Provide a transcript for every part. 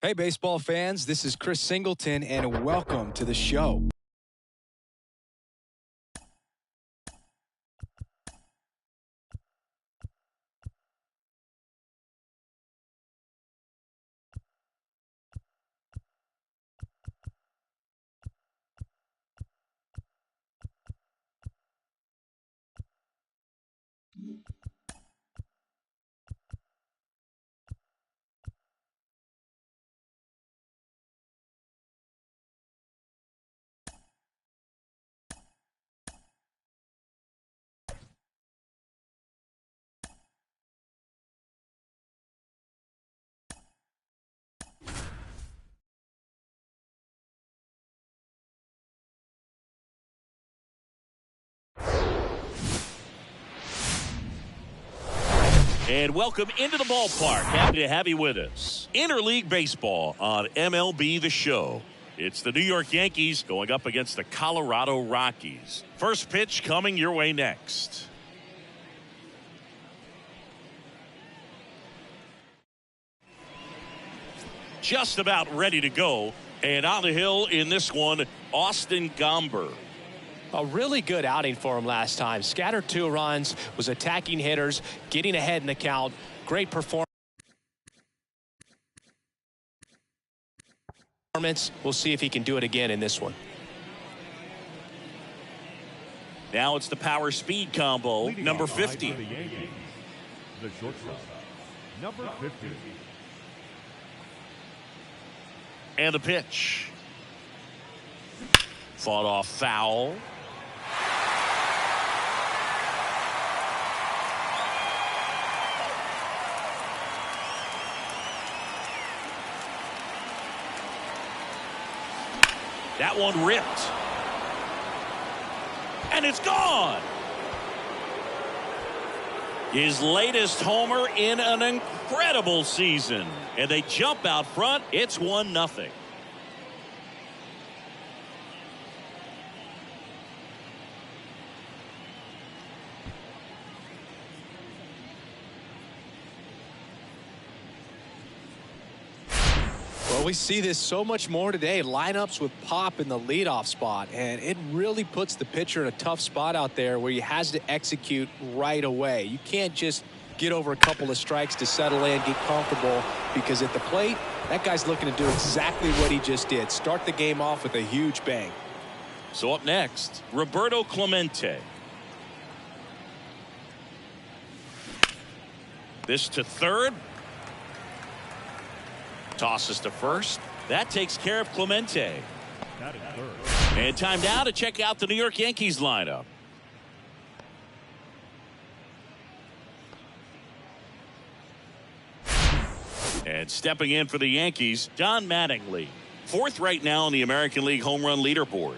Hey, baseball fans, this is Chris Singleton, and welcome to the show. And welcome into the ballpark. Happy to have you with us. Interleague Baseball on MLB The Show. It's the New York Yankees going up against the Colorado Rockies. First pitch coming your way next. Just about ready to go. And on the hill in this one, Austin Gomber. A really good outing for him last time. Scattered 2 runs, was attacking hitters, getting ahead in the count. Great performance. We'll see if he can do it again in this one. Now it's the power speed combo, number 50. The shortstop, number 50. And the pitch. Fought off foul. That one ripped. And it's gone. His latest homer in an incredible season. And they jump out front. It's 1-0. Well, we see this so much more today. Lineups with pop in the leadoff spot, and it really puts the pitcher in a tough spot out there where he has to execute right away. You can't just get over a couple of strikes to settle in, get comfortable, because at the plate, that guy's looking to do exactly what he just did. Start the game off with a huge bang. So up next, Roberto Clemente. This to third. Tosses to first. That takes care of Clemente. That is third. And time now to check out the New York Yankees lineup. And stepping in for the Yankees, Don Mattingly. 4th right now in the American League home run leaderboard.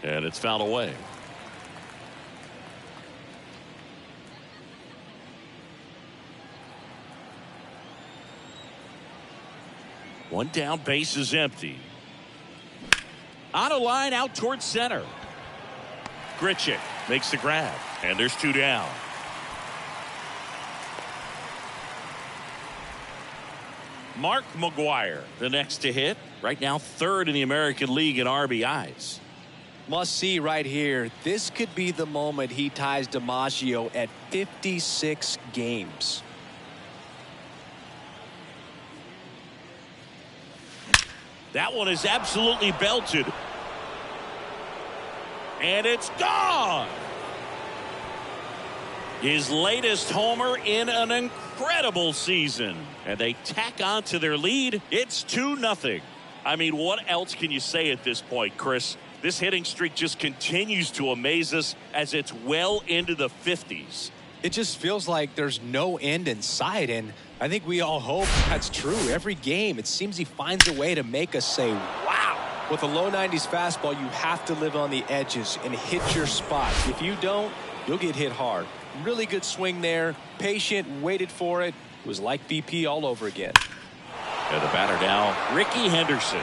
And it's fouled away. One down, base is empty. On a line out towards center. Grichuk makes the grab, and there's 2 down. Mark McGwire, the next to hit. Right now, 3rd in the American League in RBIs. Must see right here. This could be the moment he ties DiMaggio at 56 games. That one is absolutely belted. And it's gone. His latest homer in an incredible season. And they tack on to their lead. It's 2-0. I mean, what else can you say at this point, Chris? This hitting streak just continues to amaze us as it's well into the 50s. It just feels like there's no end in sight, and I think we all hope that's true. Every game, it seems he finds a way to make us say, wow. With a low 90s fastball, you have to live on the edges and hit your spot. If you don't, you'll get hit hard. Really good swing there. Patient, waited for it. It was like BP all over again. And the batter now, Ricky Henderson.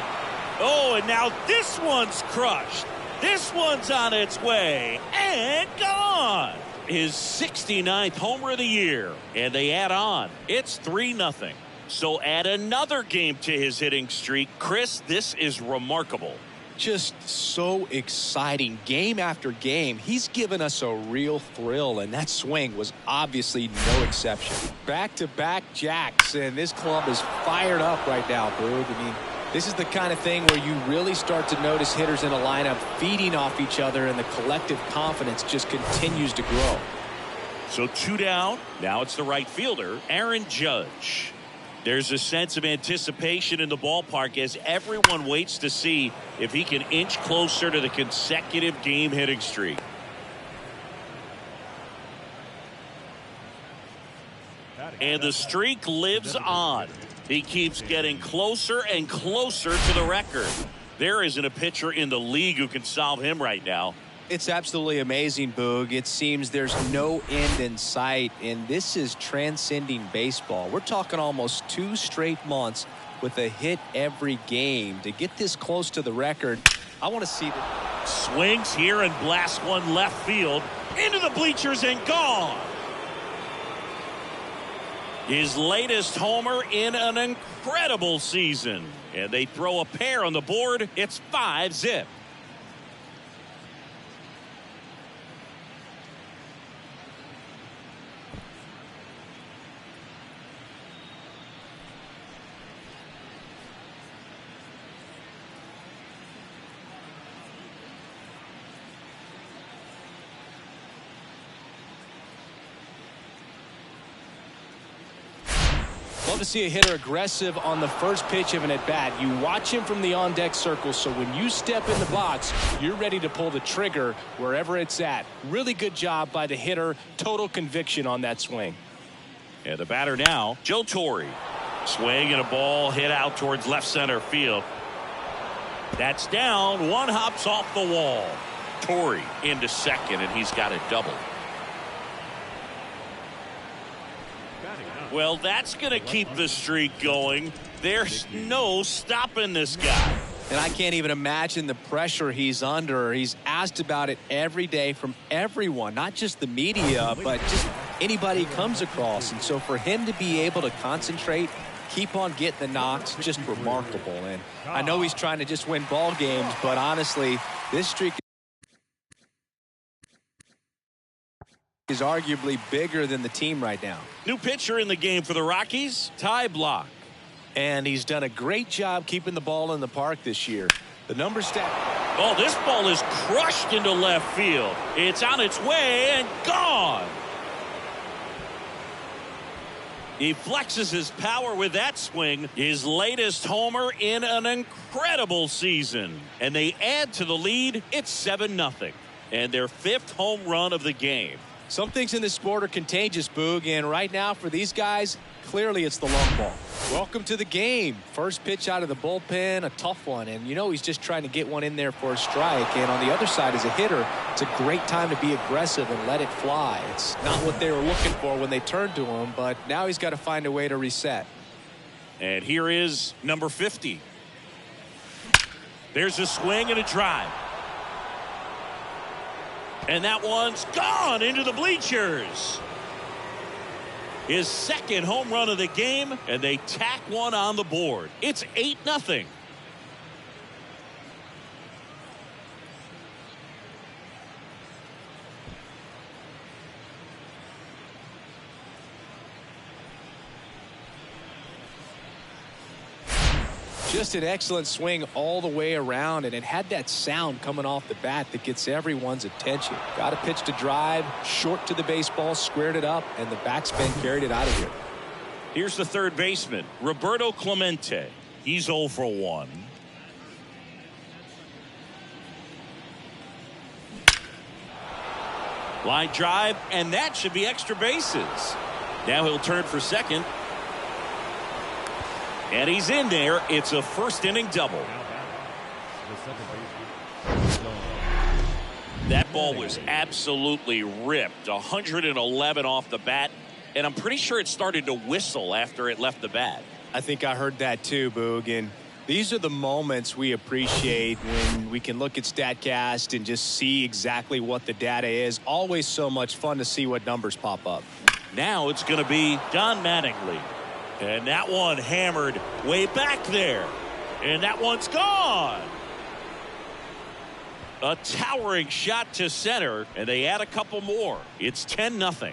Oh, and now this one's crushed. This one's on its way and gone. His 69th homer of the year. And they add on. It's 3-0. So add another game to his hitting streak. Chris, this is remarkable. Just so exciting game after game. He's given us a real thrill, and that swing was obviously no exception. Back-to-back jacks, and this club is fired up right now, Boog. I mean, this is the kind of thing where you really start to notice hitters in a lineup feeding off each other, and the collective confidence just continues to grow. So 2 down. Now it's the right fielder, Aaron Judge. There's a sense of anticipation in the ballpark as everyone waits to see if he can inch closer to the consecutive game hitting streak. And the streak lives on. He keeps getting closer and closer to the record. There isn't a pitcher in the league who can solve him right now. It's absolutely amazing, Boog. It seems there's no end in sight, and this is transcending baseball. We're talking almost 2 straight months with a hit every game. To get this close to the record, I want to see that. Swings here and blasts one left field into the bleachers and gone. His latest homer in an incredible season. And they throw a pair on the board. It's 5-zip. Love to see a hitter aggressive on the first pitch of an at-bat. You watch him from the on-deck circle, so when you step in the box, you're ready to pull the trigger wherever it's at. Really good job by the hitter. Total conviction on that swing. And the batter now, Joe Torre. Swing and a ball hit out towards left center field. That's down. One hops off the wall. Torre into second, and he's got a double. Well, that's going to keep the streak going. There's no stopping this guy. And I can't even imagine the pressure he's under. He's asked about it every day from everyone, not just the media, but just anybody he comes across. And so for him to be able to concentrate, keep on getting the knocks, just remarkable. And I know he's trying to just win ball games, but honestly, this streak is arguably bigger than the team right now. New pitcher in the game for the Rockies, Ty Blach. And he's done a great job keeping the ball in the park this year. The number stat. Oh, this ball is crushed into left field. It's on its way and gone. He flexes his power with that swing. His latest homer in an incredible season. And they add to the lead. It's 7-0. And their 5th home run of the game. Some things in this sport are contagious, Boog, and right now for these guys, clearly it's the long ball. Welcome to the game. First pitch out of the bullpen, a tough one, and you know he's just trying to get one in there for a strike. And on the other side, as a hitter, it's a great time to be aggressive and let it fly. It's not what they were looking for when they turned to him, but now he's got to find a way to reset. And here is number 50. There's a swing and a drive. And that one's gone into the bleachers. His 2nd home run of the game, and they tack one on the board. It's 8-0. Just an excellent swing all the way around, and it had that sound coming off the bat that gets everyone's attention. Got a pitch to drive, short to the baseball, squared it up, and the backspin carried it out of here. Here's the third baseman, Roberto Clemente. He's 0 for 1. Line drive, and that should be extra bases. Now he'll turn for second. And he's in there. It's a first-inning double. That ball was absolutely ripped. 111 off the bat. And I'm pretty sure it started to whistle after it left the bat. I think I heard that too, Boog. And These are the moments we appreciate when we can look at StatCast and just see exactly what the data is. Always so much fun to see what numbers pop up. Now it's going to be Don Mattingly. And that one hammered way back there. And that one's gone. A towering shot to center, and they add a couple more. It's 10-0.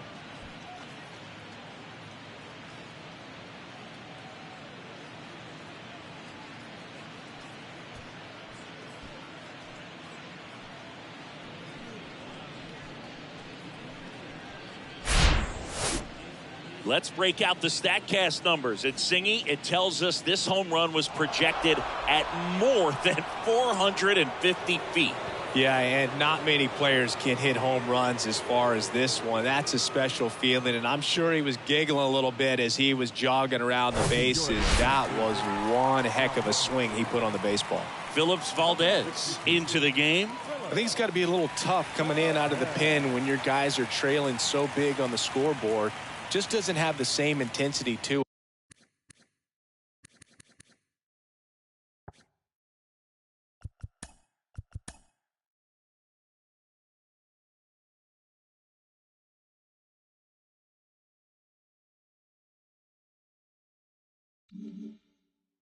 Let's break out the StatCast numbers. At Singy, it tells us this home run was projected at more than 450 feet. Yeah, and not many players can hit home runs as far as this one. That's a special feeling, and I'm sure he was giggling a little bit as he was jogging around the bases. That was one heck of a swing he put on the baseball. Phillips Valdez into the game. I think it's got to be a little tough coming in out of the pen when your guys are trailing so big on the scoreboard. Just doesn't have the same intensity to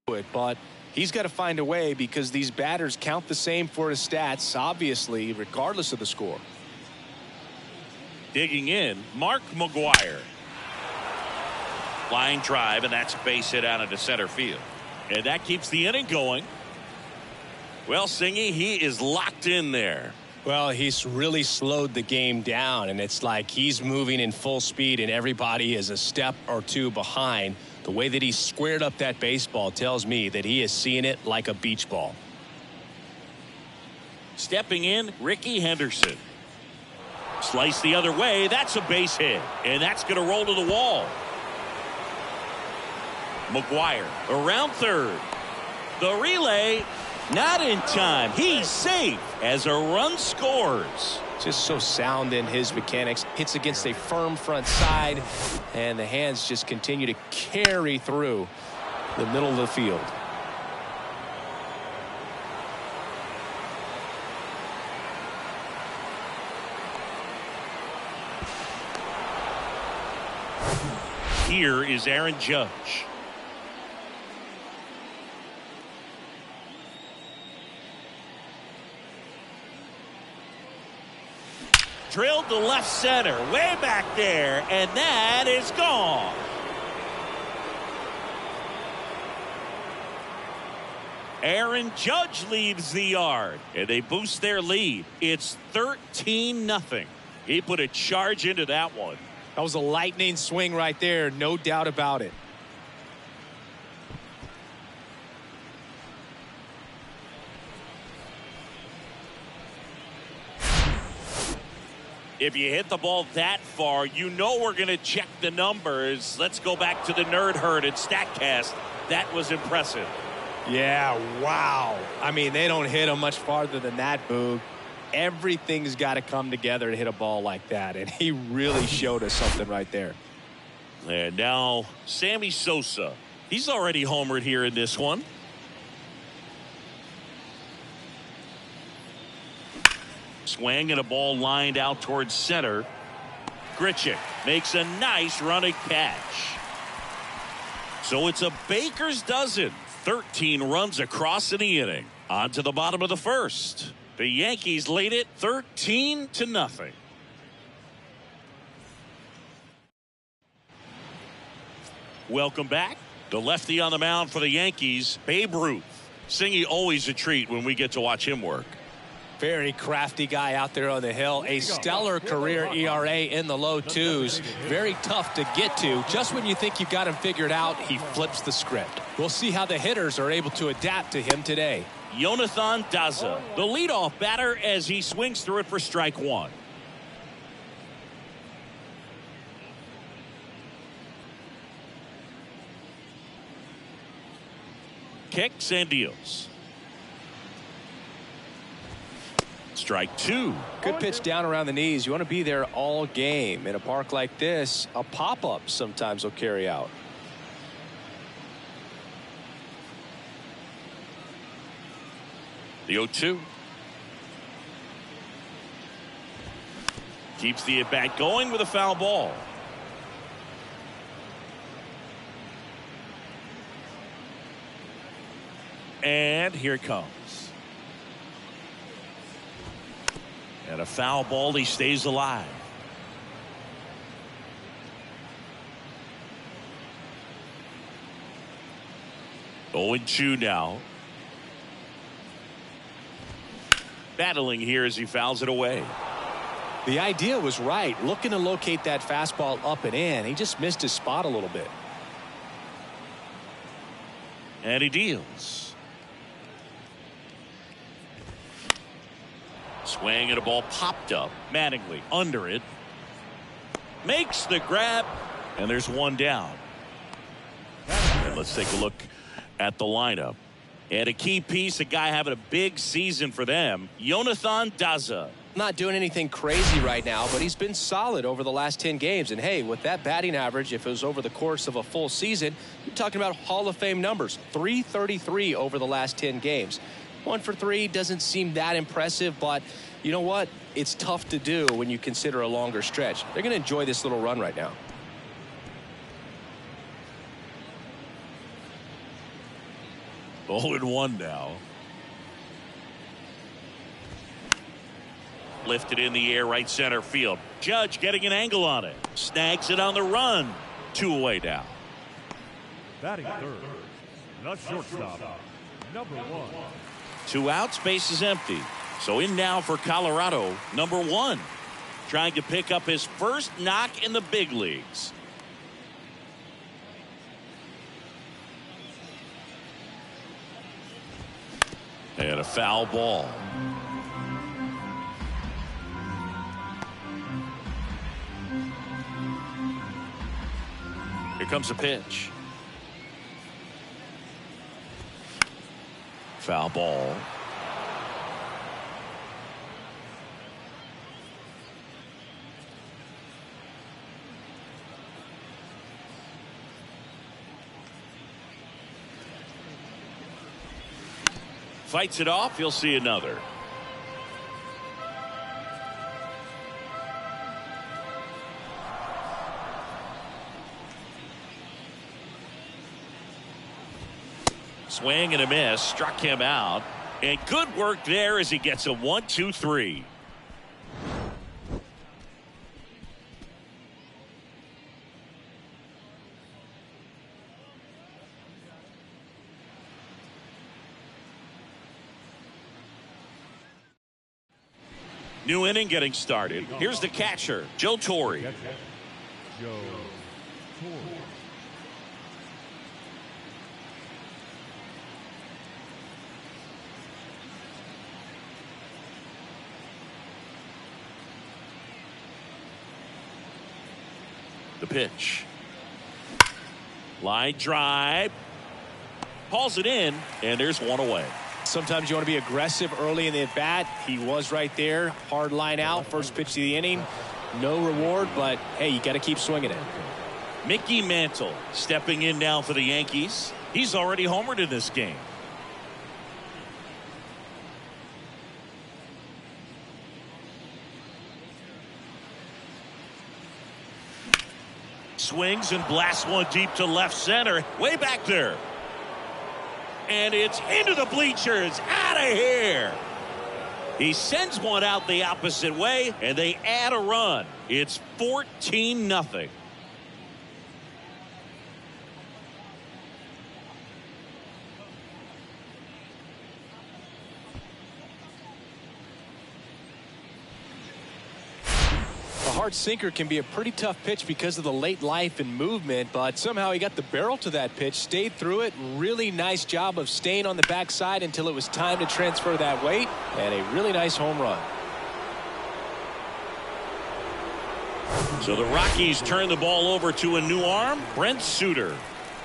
it, but he's got to find a way because these batters count the same for his stats, obviously, regardless of the score. Digging in, Mark McGwire. Line drive, and that's a base hit out into center field. And that keeps the inning going. Well, Singy, he is locked in there. Well, he's really slowed the game down, and it's like he's moving in full speed, and everybody is a step or two behind. The way that he squared up that baseball tells me that he is seeing it like a beach ball. Stepping in, Ricky Henderson. Slice the other way. That's a base hit, and that's going to roll to the wall. McGwire around third. The relay, not in time. He's safe as a run scores. Just so sound in his mechanics. Hits against a firm front side, and the hands just continue to carry through the middle of the field. Here is Aaron Judge. Drilled to left center, way back there, and that is gone. Aaron Judge leaves the yard, and they boost their lead. It's 13-0. He put a charge into that one. That was a lightning swing right there, no doubt about it. If you hit the ball that far, you know we're going to check the numbers. Let's go back to the nerd herd at StatCast. That was impressive. Yeah, wow. I mean, they don't hit him much farther than that, Boog. Everything's got to come together to hit a ball like that, and he really showed us something right there. And now Sammy Sosa. He's already homered here in this one. Swing and a ball lined out towards center. Grichuk makes a nice running catch. So it's a baker's dozen. 13 runs across in the inning. On to the bottom of the first. The Yankees lead it 13-0. Welcome back. The lefty on the mound for the Yankees, Babe Ruth. Singy, always a treat when we get to watch him work. Very crafty guy out there on the hill. A stellar career ERA in the low twos. Very tough to get to. Just when you think you've got him figured out, he flips the script. We'll see how the hitters are able to adapt to him today. Jonathan Daza, the leadoff batter, as he swings through it for strike one. Kicks and deals. Strike two. Good pitch down around the knees. You want to be there all game. In a park like this, a pop-up sometimes will carry out. The 0-2. Keeps the at-bat going with a foul ball. And here it comes. And a foul ball. He stays alive. Oh, 0-2 now. Battling here as he fouls it away. The idea was right. Looking to locate that fastball up and in. He just missed his spot a little bit. And he deals. Swing and a ball popped up. Mattingly under it. Makes the grab. And there's one down. And let's take a look at the lineup. And a key piece, a guy having a big season for them, Jonathan Daza. Not doing anything crazy right now, but he's been solid over the last 10 games. And hey, with that batting average, if it was over the course of a full season, you're talking about Hall of Fame numbers. 333 over the last 10 games. 1 for 3 doesn't seem that impressive, but you know what? It's tough to do when you consider a longer stretch. They're going to enjoy this little run right now. Oh, and 1 now. Lifted in the air, right center field. Judge getting an angle on it. Snags it on the run. 2 away now. Batting third, the shortstop, number 1. 2 outs, base is empty. So in now for Colorado, number 1. Trying to pick up his first knock in the big leagues. And a foul ball. Here comes a pitch. Foul ball. Fights it off. You'll see another. Swing and a miss. Struck him out. And good work there as he gets a 1-2-3. New inning getting started. Here's the catcher, Joe Torre. Joe Torre. The pitch. Line drive. Hauls it in, and there's 1 away. Sometimes you want to be aggressive early in the at-bat. He was right there. Hard line out. First pitch of the inning. No reward, but, hey, you got to keep swinging it. Mickey Mantle stepping in now for the Yankees. He's already homered in this game. Swings and blasts one deep to left center. Way back there. And it's into the bleachers. Out of here. He sends one out the opposite way, and they add a run. It's 14-0. A hard sinker can be a pretty tough pitch because of the late life and movement, but somehow he got the barrel to that pitch, stayed through it. Really nice job of staying on the backside until it was time to transfer that weight, and a really nice home run. So the Rockies turn the ball over to a new arm, Brent Suter.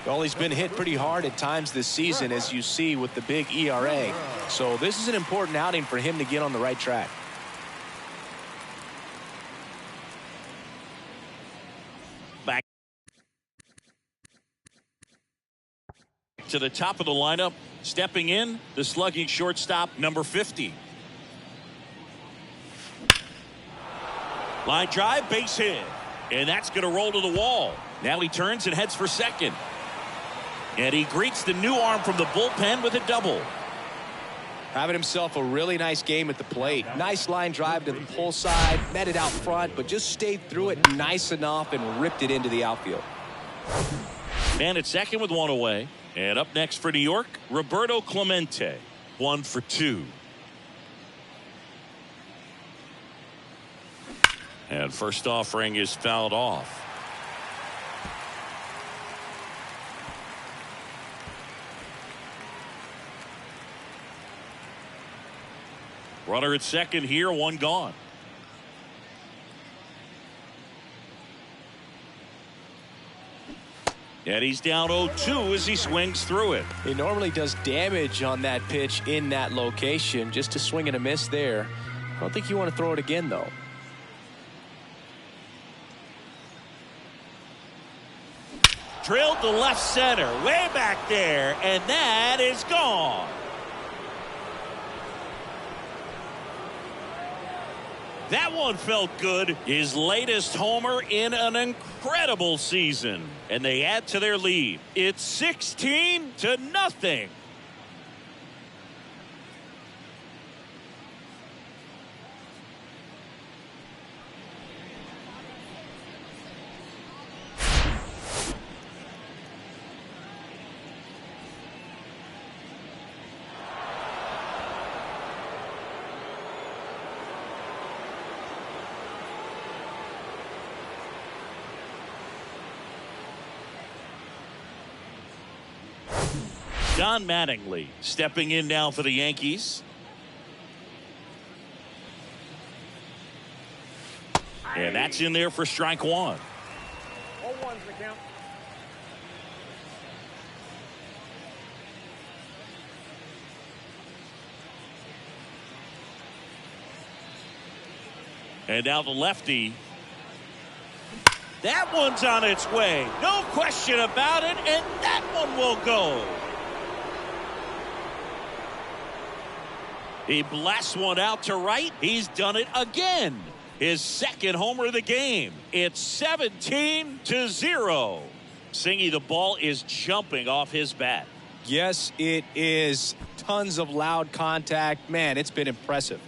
Well, he's been hit pretty hard at times this season, as you see with the big ERA. So this is an important outing for him to get on the right track. Back to the top of the lineup Stepping in, the slugging shortstop, number 50. Line drive, base hit. And that's going to roll to the wall. Now he turns and heads for second. And he greets the new arm from the bullpen with a double. Having himself a really nice game at the plate. Nice line drive to the pull side. Met it out front, but just stayed through it nice enough and ripped it into the outfield. Man at second with one away. And up next for New York, Roberto Clemente. 1 for 2. And first offering is fouled off. Runner at second here, one gone. And he's down 0-2 as he swings through it. He normally does damage on that pitch in that location. Just a swing and a miss there. I don't think you want to throw it again, though. Drilled to left center, way back there, and that is gone. That one felt good. His latest homer in an incredible season. And they add to their lead. It's 16-0. Don Mattingly stepping in now for the Yankees. And that's in there for strike one. 0-1's the count. And now the lefty. That one's on its way. No question about it. And that one will go. He blasts one out to right. He's done it again. His second homer of the game. It's 17-0. Singy, the ball is jumping off his bat. Yes, it is. Tons of loud contact. Man, it's been impressive.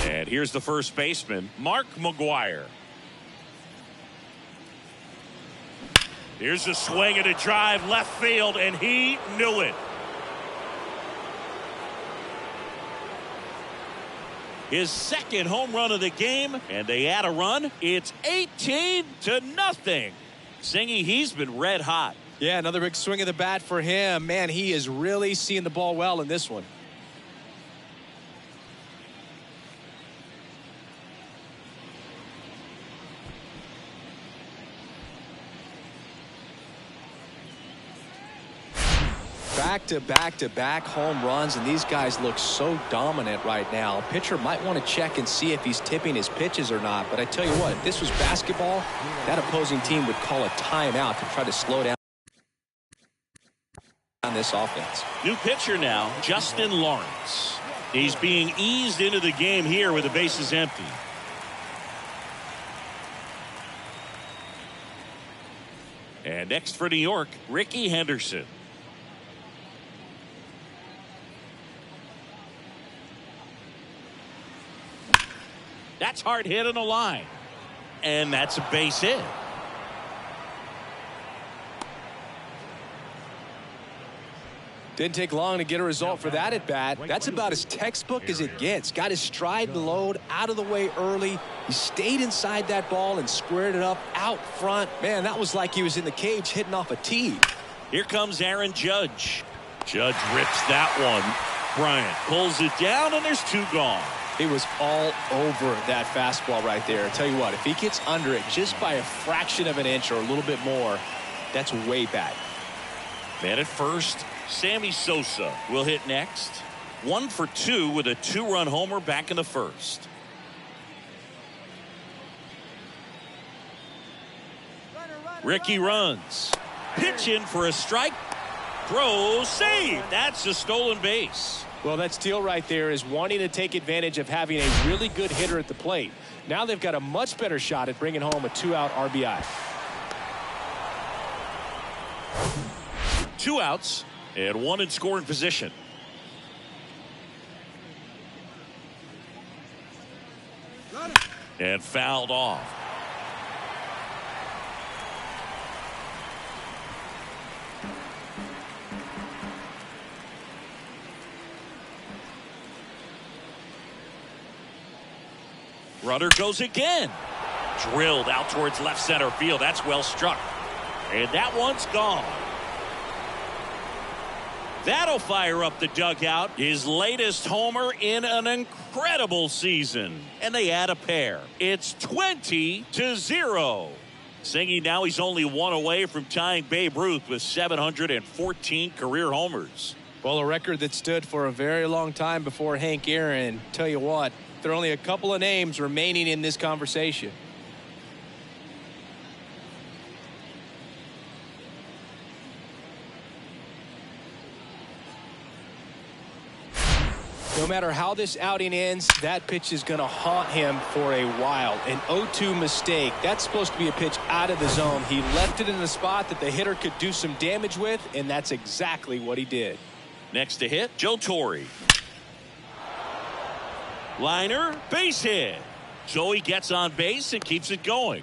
And here's the first baseman, Mark McGwire. Here's a swing and a drive left field, and he knew it. His second home run of the game, and they add a run. It's 18-0. Singy, he's been red hot. Yeah, another big swing of the bat for him. Man, he is really seeing the ball well in this one. Back-to-back home runs, and these guys look so dominant right now. Pitcher might want to check and see if he's tipping his pitches or not, but I tell you what, if this was basketball, that opposing team would call a timeout to try to slow down this offense. New pitcher now, Justin Lawrence. He's being eased into the game here with the bases empty. And next for New York, Ricky Henderson. That's hard hit on the line. And that's a base hit. Didn't take long to get a result for that at bat. That's about as textbook as it gets. Got his stride load out of the way early. He stayed inside that ball and squared it up out front. Man, that was like he was in the cage hitting off a tee. Here comes Aaron Judge. Judge rips that one. Bryant pulls it down, and there's two gone. He was all over that fastball right there. I tell you what, if he gets under it just by a fraction of an inch or a little bit more, that's way bad. Man at first, Sammy Sosa will hit next. 1 for 2 with a 2-run homer back in the first. Ricky runs. Pitch in for a strike. Throw, save. That's a stolen base. Well, that steal right there is wanting to take advantage of having a really good hitter at the plate. Now they've got a much better shot at bringing home a 2-out RBI. 2 outs and 1 in scoring position. And fouled off. Runner goes again. Drilled out towards left center field. That's well struck. And that one's gone. That'll fire up the dugout. His latest homer in an incredible season. And they add a pair. It's 20-0. Singing now he's only 1 away from tying Babe Ruth with 714 career homers. Well, a record that stood for a very long time before Hank Aaron. Tell you what, there are only a couple of names remaining in this conversation. No matter how this outing ends, that pitch is going to haunt him for a while. An 0-2 mistake. That's supposed to be a pitch out of the zone. He left it in a spot that the hitter could do some damage with, and that's exactly what he did. Next to hit, Joe Torre. Liner, base hit. Joey gets on base and keeps it going.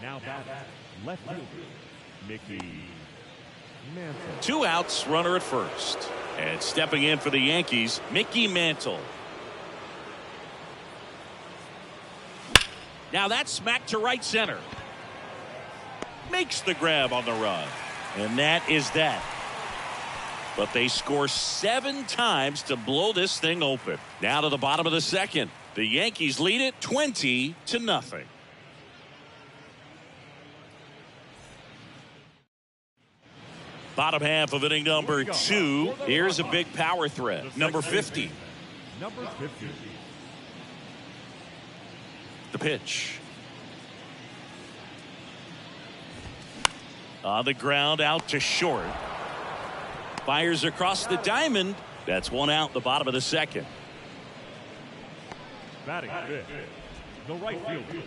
Now back, left fielder, Mickey Mantle. 2 outs, runner at first. And stepping in for the Yankees, Mickey Mantle. Now that's smacked to right center. Makes the grab on the run. And that is that. But they score 7 times to blow this thing open. Now to the bottom of the second. The Yankees lead it 20-0. Bottom half of inning number 2. Here's a big power threat. Number 50. Number 50. The pitch. On the ground, out to short. Fires across the diamond. That's 1 out, the bottom of the second. Batting fifth, the right fielder,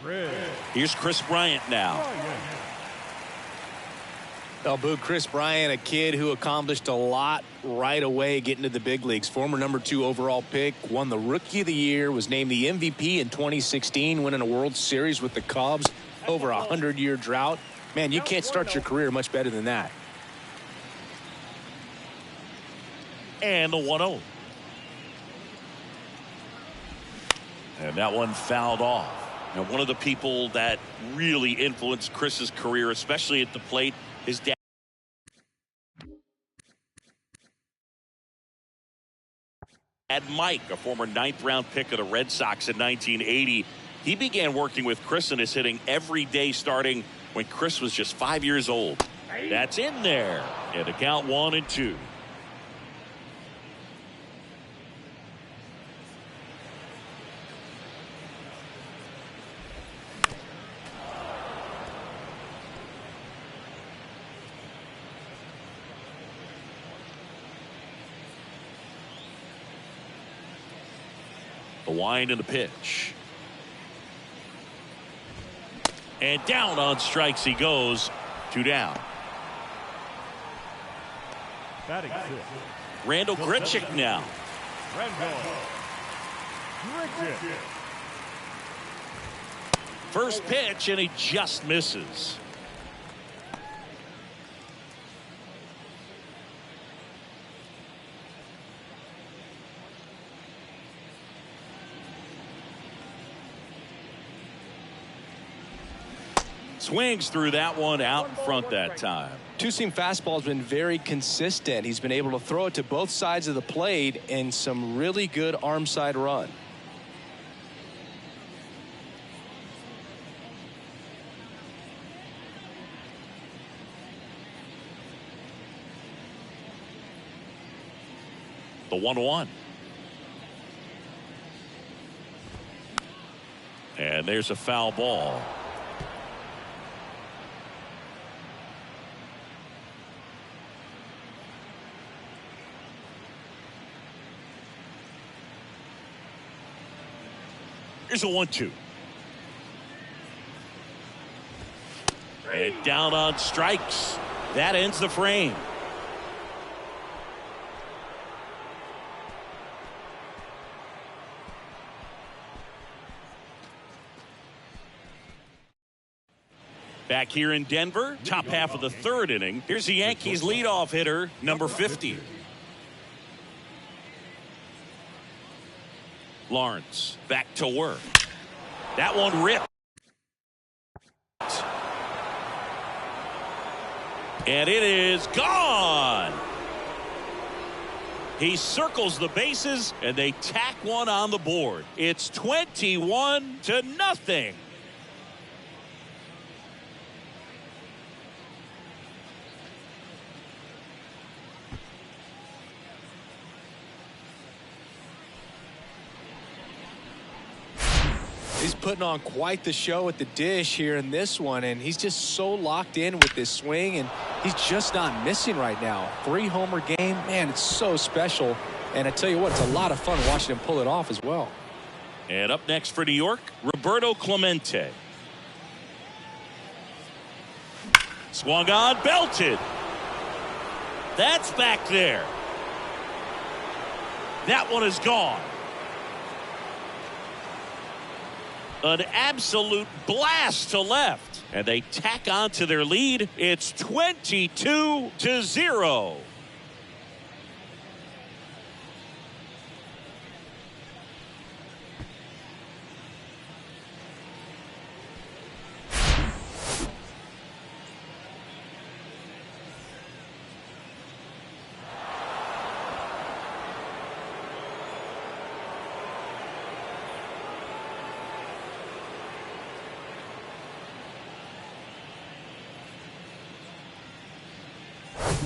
Chris. Here's Chris Bryant now. Chris Bryant, a kid who accomplished a lot right away getting to the big leagues. Former number 2 overall pick, won the Rookie of the Year, was named the MVP in 2016, winning a World Series with the Cubs over a 100-year drought. Man, you can't start your career much better than that. And the 1-0. And that one fouled off. Now, one of the people that really influenced Chris's career, especially at the plate, his dad. Mike, a former 9th-round pick of the Red Sox in 1980. He began working with Chris in his hitting every day starting when Chris was just 5 years old. That's in there. And the count 1-2. The wind and the pitch. And down on strikes he goes. 2 down. Batting sixth, Randall Grichuk now. Randall Grichuk. First pitch and he just misses. Swings through that one out in front that time. Two-seam fastball has been very consistent. He's been able to throw it to both sides of the plate and some really good arm side run. The 1-1. And there's a foul ball. Here's a 1-2. And down on strikes. That ends the frame. Back here in Denver, top half of the third inning. Here's the Yankees leadoff hitter, number 50. Lawrence back to work. That one ripped. And it is gone. He circles the bases and they tack one on the board. It's 21-0. He's putting on quite the show at the dish here in this one, and he's just so locked in with this swing, and he's just not missing right now. 3-homer game, man, it's so special. And I tell you what, it's a lot of fun watching him pull it off as well. And up next for New York, Roberto Clemente. Swung on, belted. That's back there. That one is gone. An absolute blast to left. And they tack on to their lead. It's 22-0.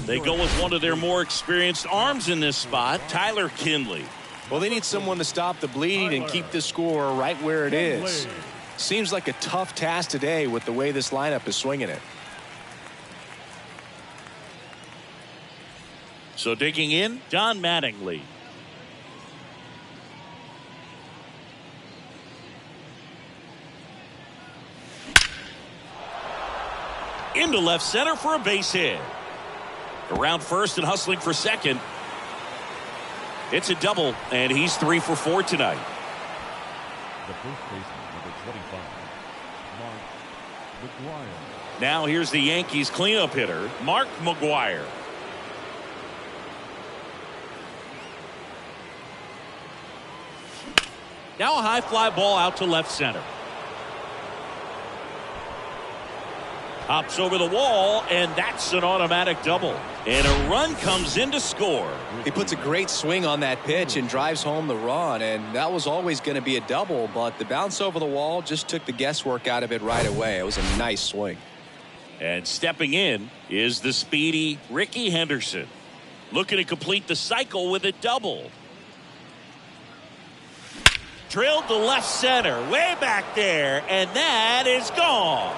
They go with one of their more experienced arms in this spot, Tyler Kinley. Well, they need someone to stop the bleed and keep the score right where it is. Seems like a tough task today with the way this lineup is swinging it. So digging in, Don Mattingly. Into left center for a base hit. Around first and hustling for second. It's a double, and he's 3 for 4 tonight. The first baseman, number 25, Mark McGuire. Now here's the Yankees cleanup hitter, Mark McGuire. Now a high fly ball out to left center. Hops over the wall, and that's an automatic double. And a run comes in to score. He puts a great swing on that pitch and drives home the run, and that was always going to be a double, but the bounce over the wall just took the guesswork out of it right away. It was a nice swing. And stepping in is the speedy Ricky Henderson, looking to complete the cycle with a double. Drilled to left center, way back there, and that is gone.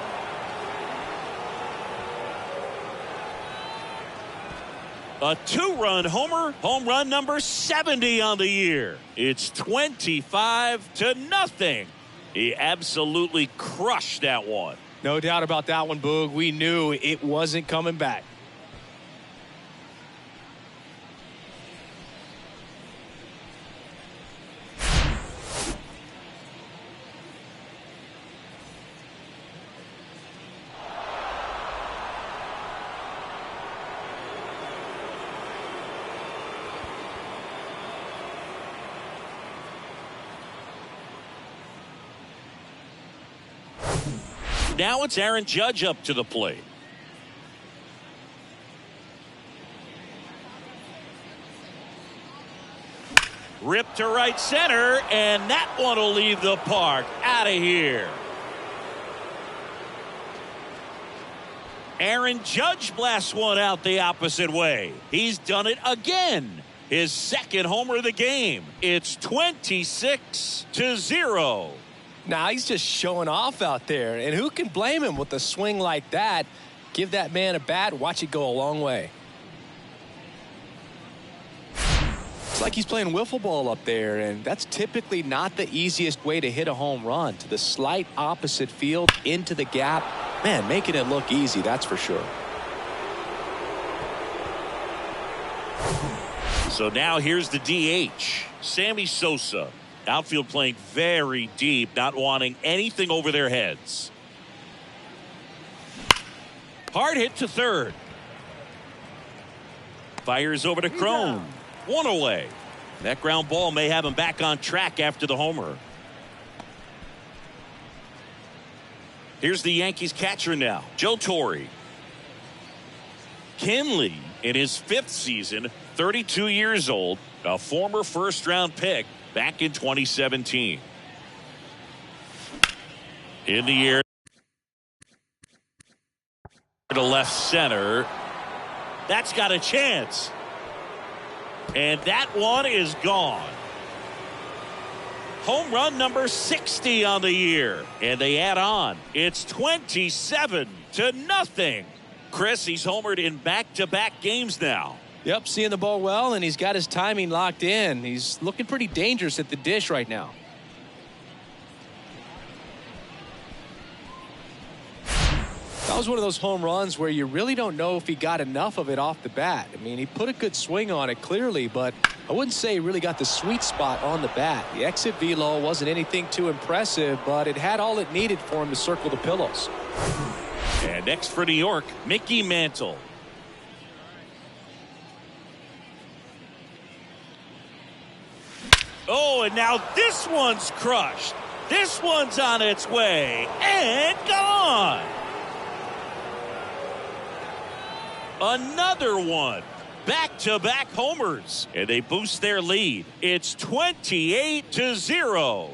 A 2-run homer, home run number 70 on the year. It's 25-0. He absolutely crushed that one. No doubt about that one, Boog. We knew it wasn't coming back. Now it's Aaron Judge up to the plate. Ripped to right center, and that one will leave the park. Out of here. Aaron Judge blasts one out the opposite way. He's done it again. His second homer of the game. It's 26-0. Now he's just showing off out there, and who can blame him with a swing like that? Give that man a bat, watch it go a long way. It's like he's playing wiffle ball up there, and that's typically not the easiest way to hit a home run. To the slight opposite field, into the gap. Man, making it look easy, that's for sure. So now here's the DH, Sammy Sosa. Outfield playing very deep, not wanting anything over their heads. Hard hit to third. Fires over to Crone. One away. That ground ball may have him back on track after the homer. Here's the Yankees catcher now, Joe Torre. Kinley, in his 5th season, 32 years old, a former first-round pick back in 2017. In the air to left center. That's got a chance. And that one is gone. Home run number 60 on the year. And they add on. It's 27-0. Chris, he's homered in back-to-back games now. Yep, seeing the ball well, and he's got his timing locked in. He's looking pretty dangerous at the dish right now. That was one of those home runs where you really don't know if he got enough of it off the bat. I mean, he put a good swing on it clearly, but I wouldn't say he really got the sweet spot on the bat. The exit velo wasn't anything too impressive, but it had all it needed for him to circle the pillows. And next for New York, Mickey Mantle. Oh, and now this one's crushed. This one's on its way and gone. Another one. Back-to-back homers. And they boost their lead. It's 28-0.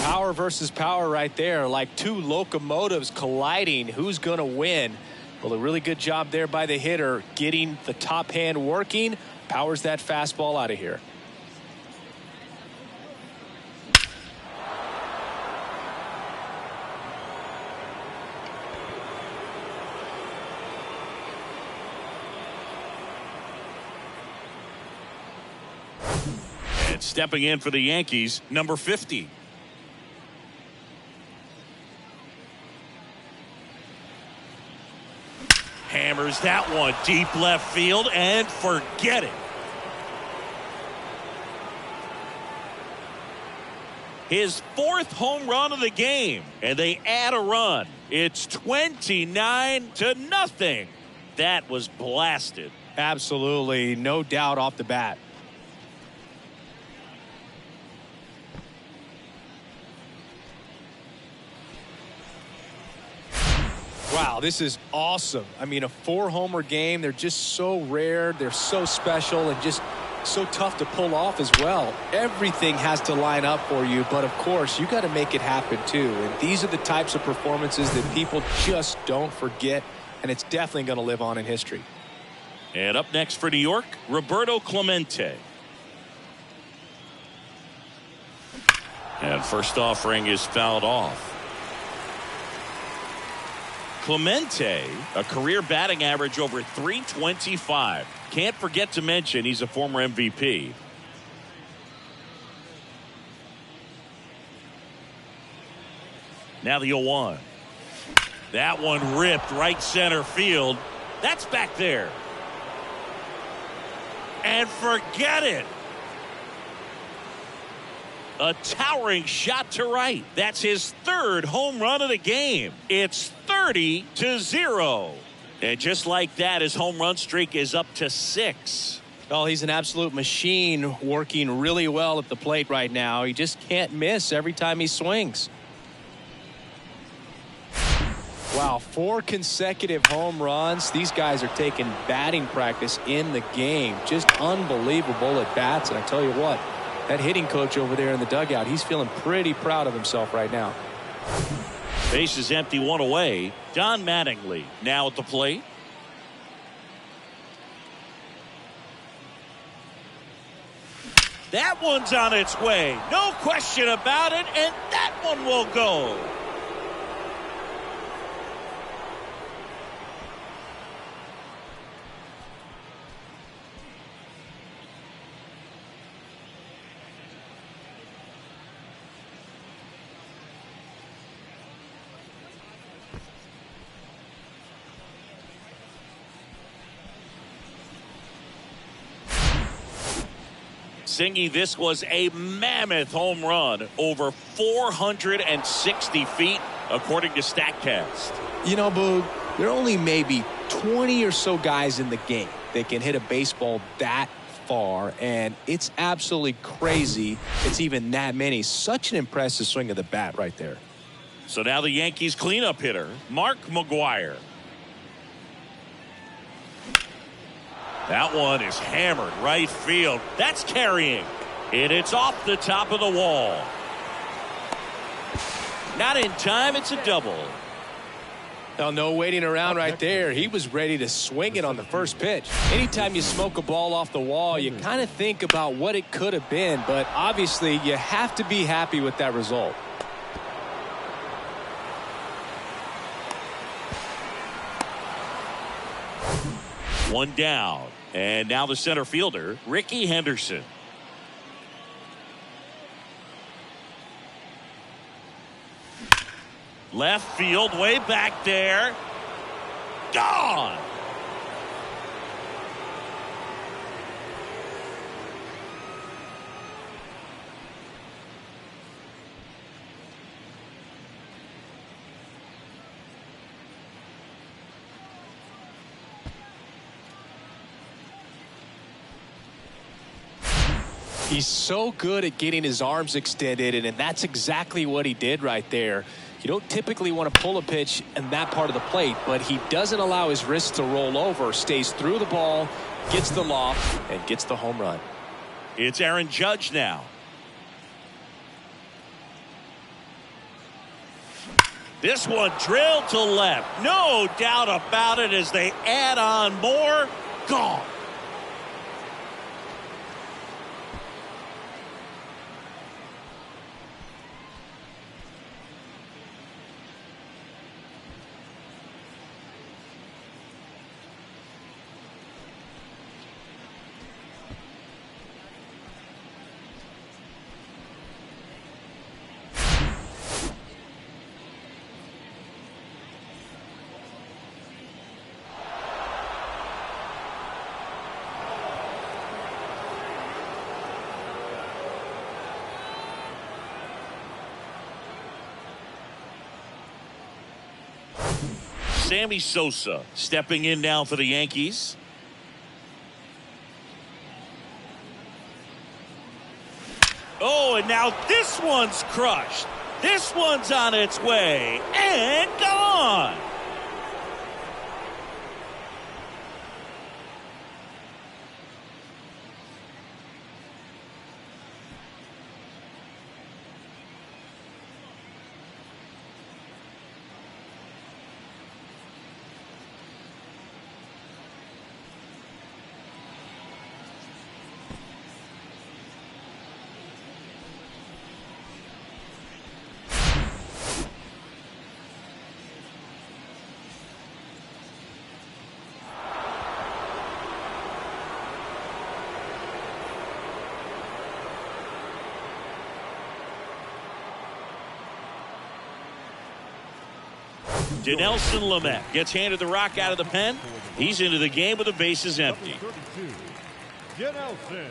Power versus power right there, like two locomotives colliding. Who's going to win? Well, a really good job there by the hitter, getting the top hand working. Powers that fastball out of here. And stepping in for the Yankees, number 50. Hammers that one deep left field and forget it. His 4th home run of the game, and they add a run. It's 29-0. That was blasted. Absolutely, no doubt off the bat. Wow, this is awesome. I mean, a 4-homer game. They're just so rare. They're so special and just so tough to pull off as well. Everything has to line up for you, but of course, you got to make it happen too. And these are the types of performances that people just don't forget, and it's definitely going to live on in history. And up next for New York, Roberto Clemente. And first offering is fouled off. Clemente, a career batting average over .325. Can't forget to mention he's a former MVP. Now the 0-1. That one ripped right center field. That's back there. And forget it. A towering shot to right. That's his 3rd home run of the game. It's 30-0. And just like that, his home run streak is up to 6. Oh, he's an absolute machine, working really well at the plate right now. He just can't miss every time he swings. Wow, 4 consecutive home runs. These guys are taking batting practice in the game. Just unbelievable at bats. And I tell you what, that hitting coach over there in the dugout, he's feeling pretty proud of himself right now. Base is empty, 1 away. Don Mattingly now at the plate. That one's on its way. No question about it. And that one will go. Singy, this was a mammoth home run, over 460 feet, according to StatCast. You know, Boog, there are only maybe 20 or so guys in the game that can hit a baseball that far, and it's absolutely crazy it's even that many. Such an impressive swing of the bat right there. So now the Yankees cleanup hitter, Mark McGwire. That one is hammered right field. That's carrying. And it's off the top of the wall. Not in time. It's a double. Well, no waiting around right there. He was ready to swing it on the first pitch. Anytime you smoke a ball off the wall, you kind of think about what it could have been. But obviously, you have to be happy with that result. One down. And now the center fielder, Ricky Henderson. Left field, way back there. Gone. He's so good at getting his arms extended, and that's exactly what he did right there. You don't typically want to pull a pitch in that part of the plate, but he doesn't allow his wrists to roll over, stays through the ball, gets the loft, and gets the home run. It's Aaron Judge now. This one drilled to left. No doubt about it as they add on more. Gone. Sammy Sosa stepping in now for the Yankees. Oh, and now this one's crushed. This one's on its way and gone. Dinelson Lamet gets handed the rock out of the pen. He's into the game with the bases empty. Dinelson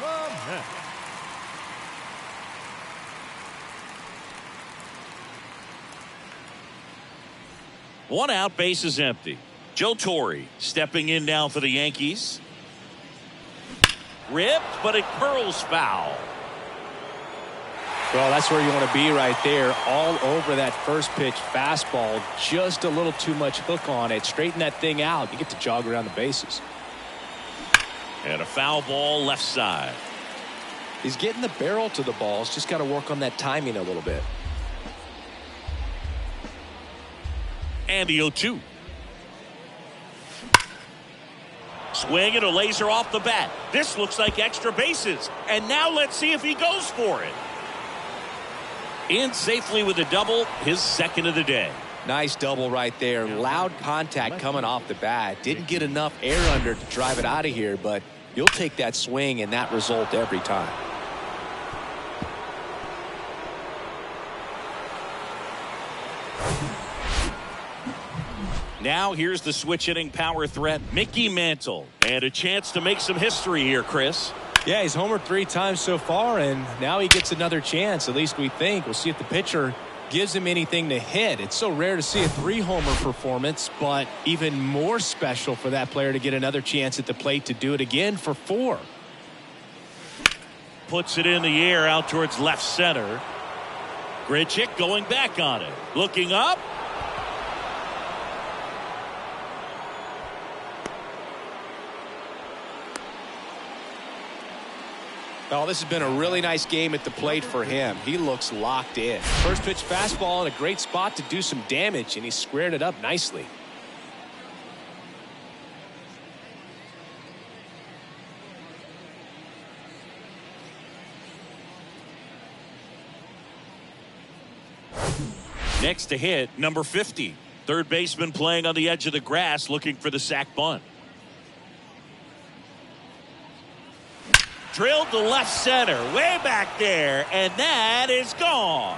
Lamet. One out, base is empty. Joe Torre stepping in now for the Yankees. Ripped, but it curls foul. Well, that's where you want to be right there. All over that first pitch fastball. Just a little too much hook on it. Straighten that thing out. You get to jog around the bases. And a foul ball left side. He's getting the barrel to the balls. Just got to work on that timing a little bit. And the 0-2. Swing and a laser off the bat. This looks like extra bases. And now let's see if he goes for it. In safely with a double, his second of the day. Nice double right there. Loud contact coming off the bat. Didn't get enough air under to drive it out of here, but you'll take that swing and that result every time. Now here's the switch hitting power threat, Mickey Mantle. And a chance to make some history here, Chris. Yeah, he's homered 3 times so far, and now he gets another chance. At least we think. We'll see if the pitcher gives him anything to hit. It's so rare to see a 3-homer performance, but even more special for that player to get another chance at the plate to do it again for 4. Puts it in the air out towards left center. Grichuk going back on it. Looking up. Oh, this has been a really nice game at the plate for him. He looks locked in. First pitch fastball in a great spot to do some damage, and he squared it up nicely. Next to hit, number 50. Third baseman playing on the edge of the grass looking for the sac bunt. Drilled to left center, way back there, and that is gone.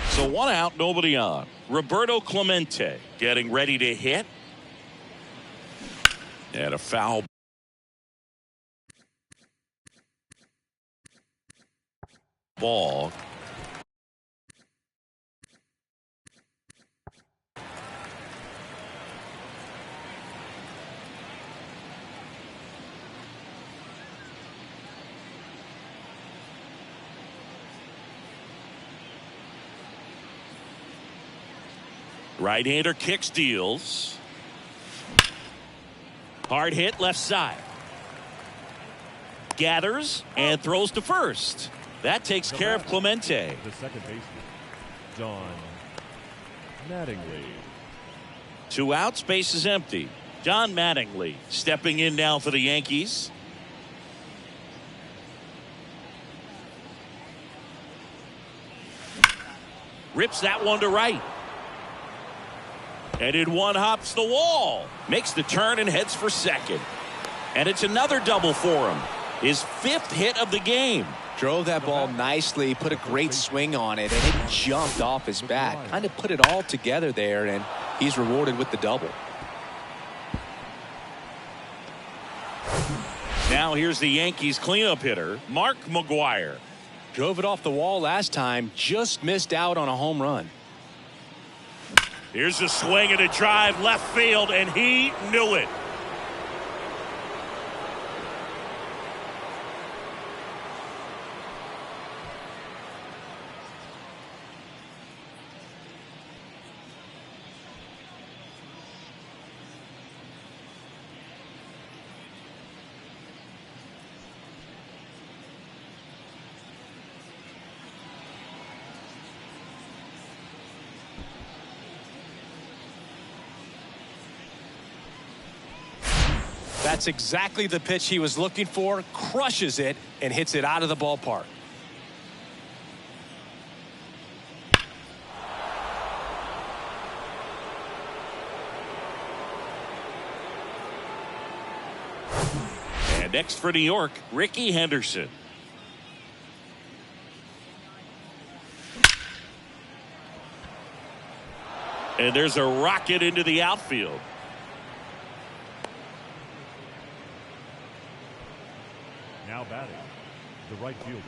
So 1 out, nobody on. Roberto Clemente getting ready to hit. And a foul ball. Right-hander kicks, deals. Hard hit left side. Gathers and throws to first. That takes care of Clemente. The second baseman, Don Mattingly. 2 outs, base is empty. Don Mattingly stepping in now for the Yankees. Rips that one to right. And in one hops the wall. Makes the turn and heads for second. And it's another double for him. His 5th hit of the game. Drove that ball nicely, put a great swing on it, and it jumped off his bat. Kind of put it all together there, and he's rewarded with the double. Now here's the Yankees cleanup hitter, Mark McGwire. Drove it off the wall last time, just missed out on a home run. Here's a swing and a drive left field, and he knew it. That's exactly the pitch he was looking for. Crushes it and hits it out of the ballpark. And next for New York, Ricky Henderson. And there's a rocket into the outfield. Now batting, the right fielder.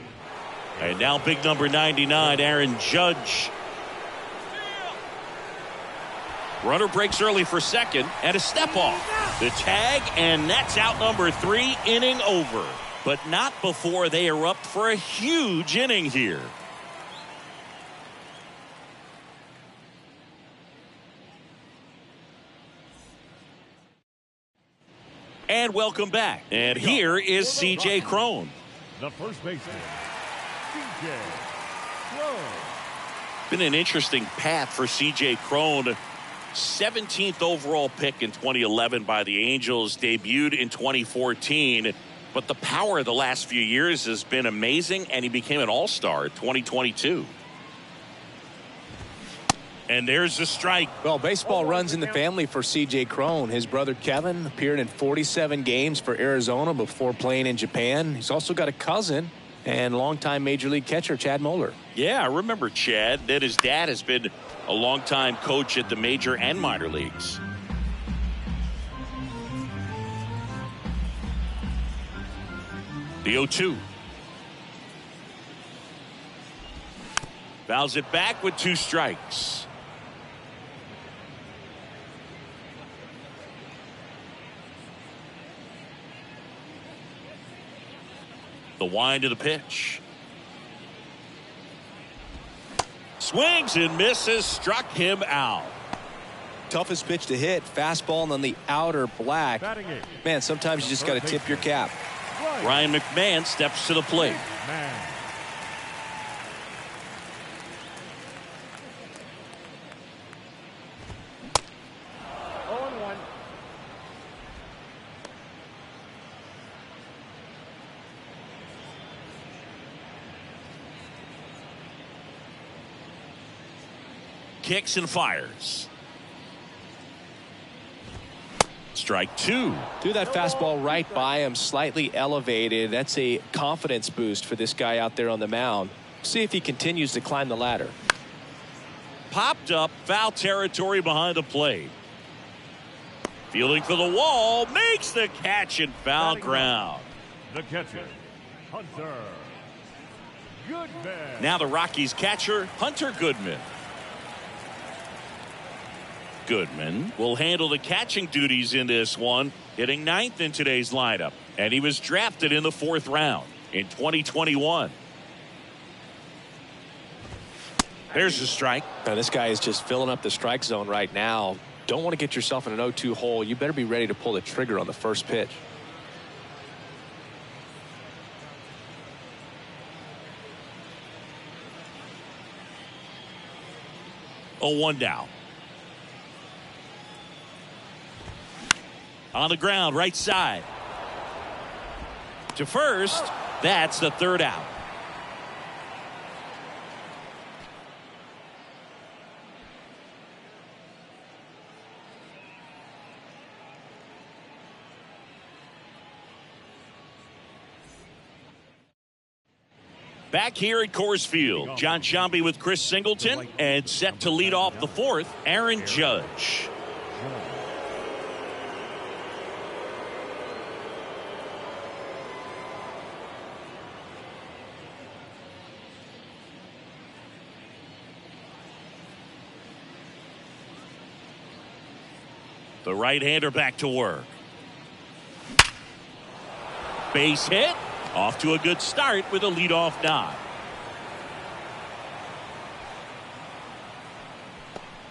And now big number 99, Aaron Judge. Runner breaks early for second, and a step off. The tag, and that's out number 3, inning over. But not before they erupt for a huge inning here. And welcome back. And here is C.J. Cron. The first baseman, C.J. Cron. Been an interesting path for C.J. Cron. 17th overall pick in 2011 by the Angels, debuted in 2014. But the power of the last few years has been amazing, and he became an all-star in 2022. And there's the strike. Well, baseball runs in the family for C.J. Cron. His brother Kevin appeared in 47 games for Arizona before playing in Japan. He's also got a cousin and longtime Major League catcher Chad Moeller. Yeah, I remember Chad. That his dad has been a longtime coach at the major and minor leagues. The 0-2. Fouls it back with 2 strikes. The wind of the pitch. Swings and misses, struck him out. Toughest pitch to hit, fastball, and then the outer black. Man, sometimes you just got to tip your cap. Ryan McMahon steps to the plate. Kicks and fires. Strike 2. Threw that fastball right by him, slightly elevated. That's a confidence boost for this guy out there on the mound. See if he continues to climb the ladder. Popped up, foul territory behind the plate. Fielding for the wall, makes the catch in foul ground. The catcher, Hunter Goodman. Now the Rockies catcher, Hunter Goodman. Goodman will handle the catching duties in this one, hitting 9th in today's lineup. And he was drafted in the 4th round in 2021. There's the strike. Now, this guy is just filling up the strike zone right now. Don't want to get yourself in an 0-2 hole. You better be ready to pull the trigger on the first pitch. Oh, 1 down. On the ground, right side. To first. That's the 3rd out. Back here at Coors Field, John Sciambi with Chris Singleton, and set to lead off the 4th, Aaron Judge. The right-hander back to work. Base hit. Off to a good start with a leadoff nod.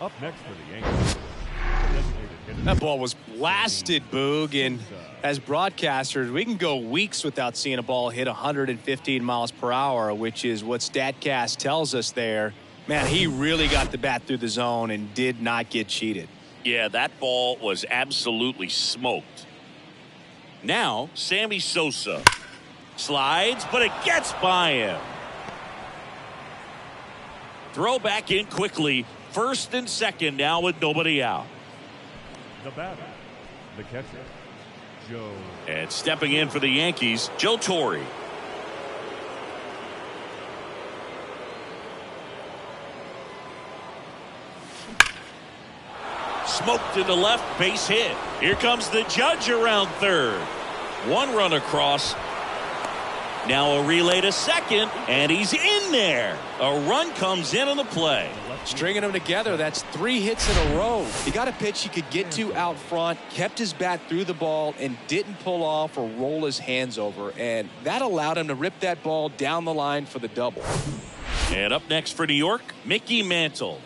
Up next for the Yankees. That ball was blasted, Boog, and as broadcasters, we can go weeks without seeing a ball hit 115 miles per hour, which is what StatCast tells us there. Man, he really got the bat through the zone and did not get cheated. Yeah, that ball was absolutely smoked. Now, Sammy Sosa slides, but it gets by him. Throw back in quickly. First and second now with nobody out. The batter, the catcher, Joe. And stepping in for the Yankees, Joe Torre. Smoked to the left, base hit. Here comes the judge around third. One run across. Now a relay to second, and he's in there. A run comes in on the play. Stringing them together, that's 3 hits in a row. He got a pitch he could get to out front, kept his bat through the ball, and didn't pull off or roll his hands over. And that allowed him to rip that ball down the line for the double. And up next for New York, Mickey Mantle.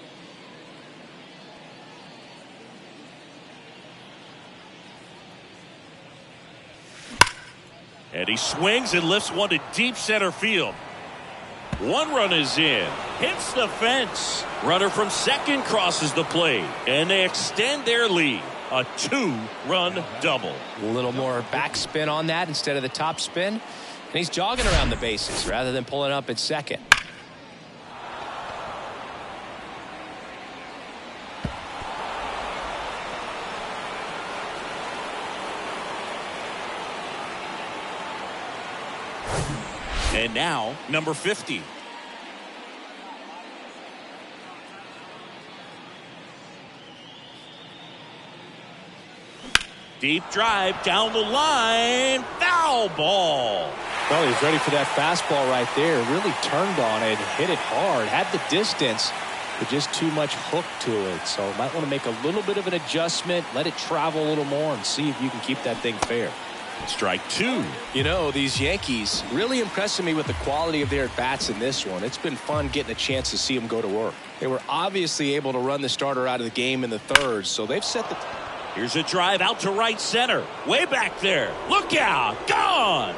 And he swings and lifts one to deep center field. One run is in. Hits the fence. Runner from second crosses the plate. And they extend their lead. A 2-run double. A little more backspin on that instead of the top spin. And he's jogging around the bases rather than pulling up at second. And now, number 50. Deep drive down the line. Foul ball. Well, he's ready for that fastball right there. Really turned on it, hit it hard, had the distance, but just too much hook to it. So might want to make a little bit of an adjustment, let it travel a little more, and see if you can keep that thing fair. Strike 2. You know, these Yankees really impressing me with the quality of their at-bats in this one. It's been fun getting a chance to see them go to work. They were obviously able to run the starter out of the game in the third, so they've set the... Here's a drive out to right center. Way back there. Look out. Gone.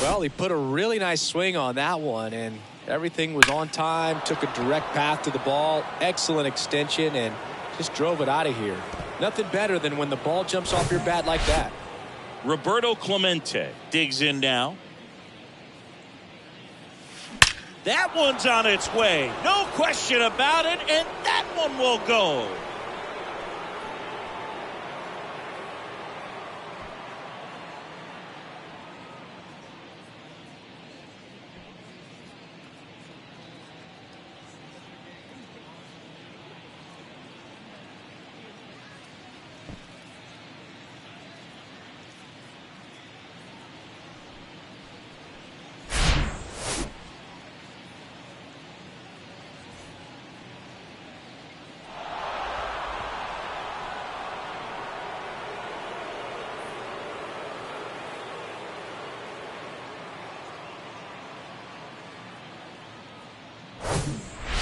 Well, he put a really nice swing on that one, and everything was on time, took a direct path to the ball, excellent extension, and just drove it out of here. Nothing better than when the ball jumps off your bat like that. Roberto Clemente digs in now. That one's on its way. No question about it, and that one will go.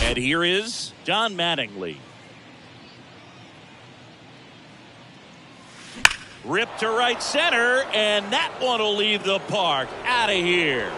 And here is Don Mattingly. Ripped to right center, and that one will leave the park. Out of here.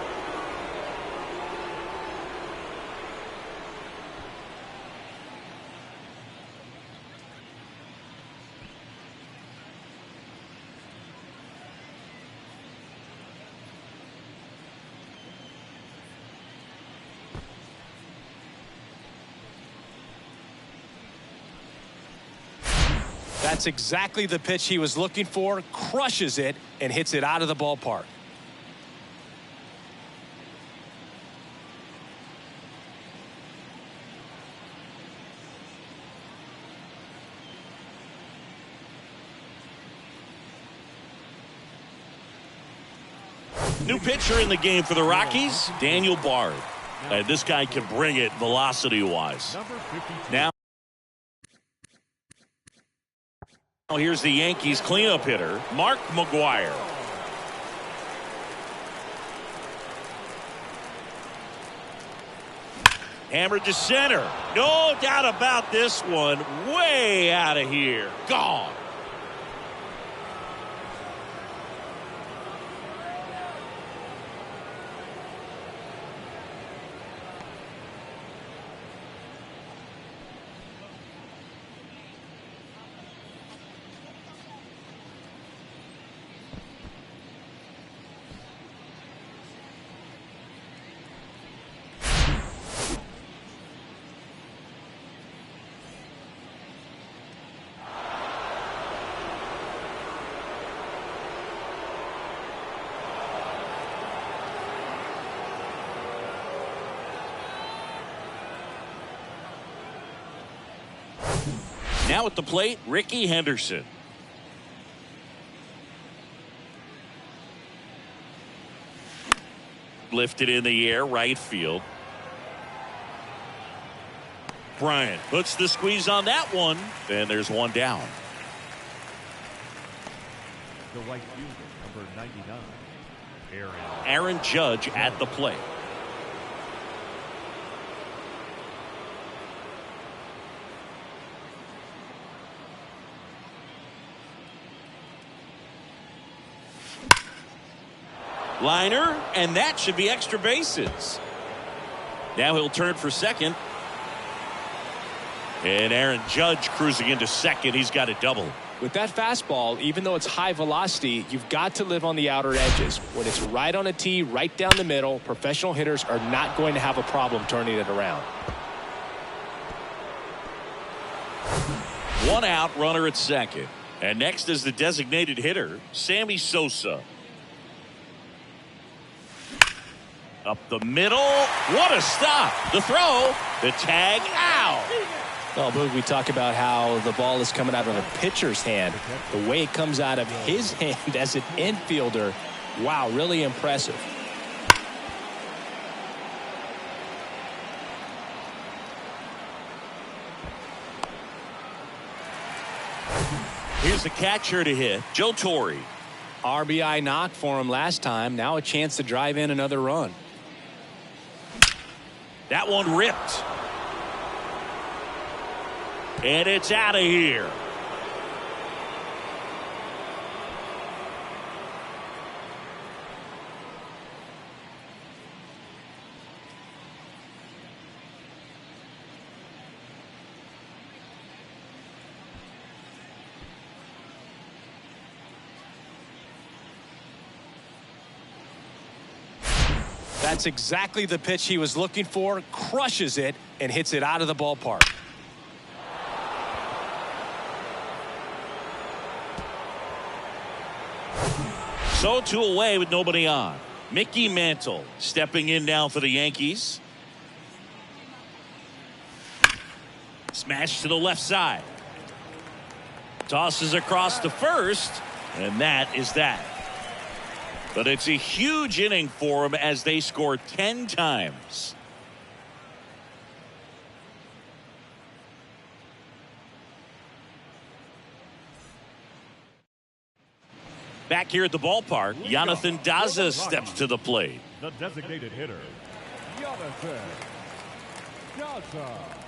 That's exactly the pitch he was looking for, crushes it, and hits it out of the ballpark. New pitcher in the game for the Rockies, Daniel Bard. And this guy can bring it velocity-wise. Now here's the Yankees cleanup hitter, Mark McGwire. Hammered to center. No doubt about this one. Way out of here. Gone. Now at the plate, Ricky Henderson. Lifted in the air, right field. Bryant puts the squeeze on that one. And there's one down. The right fielder, number 99, Aaron Judge at the plate. Liner, and that should be extra bases. Now he'll turn for second. And Aaron Judge cruising into second. He's got a double. With that fastball, even though it's high velocity, you've got to live on the outer edges. When it's right on a tee, right down the middle, professional hitters are not going to have a problem turning it around. One out, runner at second. And next is the designated hitter, Sammy Sosa. Up the middle. What a stop. The throw. The tag. Ow. Well, Boog, we talk about how the ball is coming out of a pitcher's hand. The way it comes out of his hand as an infielder, wow, really impressive. Here's the catcher to hit, Joe Torre. RBI knock for him last time. Now a chance to drive in another run. That one ripped. And it's out of here. That's exactly the pitch he was looking for. Crushes it and hits it out of the ballpark. So 2 away with nobody on. Mickey Mantle stepping in now for the Yankees. Smash to the left side. Tosses across to first, and that is that. But it's a huge inning for them as they score 10 times. Back here at the ballpark, Jonathan Daza steps to the plate. the designated hitter, Jonathan Daza.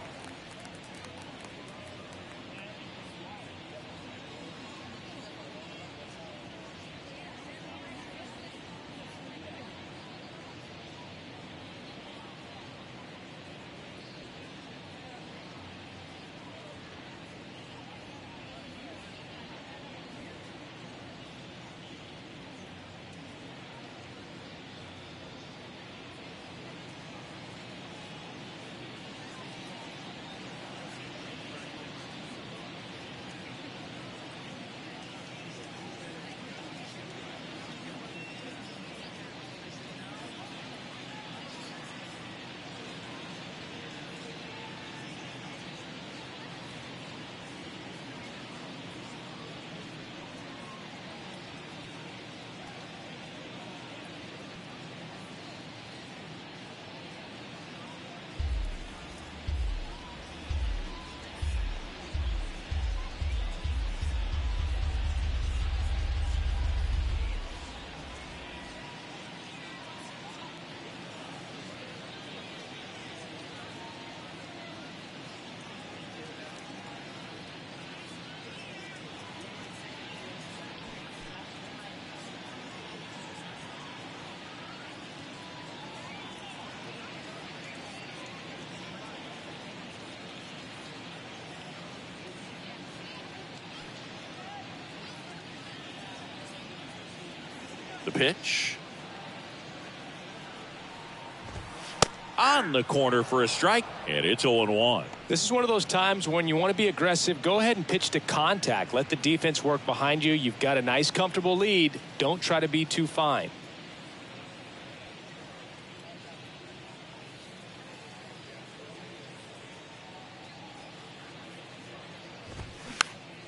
pitch. On the corner for a strike, and it's 0-1. This is one of those times when you want to be aggressive. Go ahead and pitch to contact. Let the defense work behind you. You've got a nice, comfortable lead. Don't try to be too fine.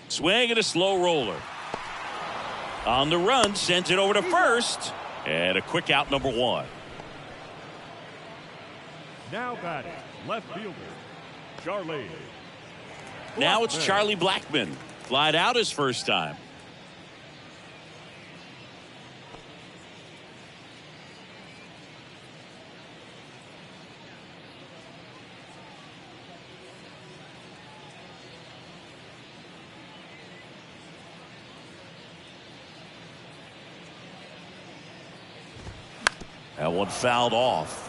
Swing and a slow roller. On the run, sends it over to first, and a quick out, number 1. Now batting, left fielder, Charlie. Now it's Charlie Blackmon. Flied out his first time. That one fouled off.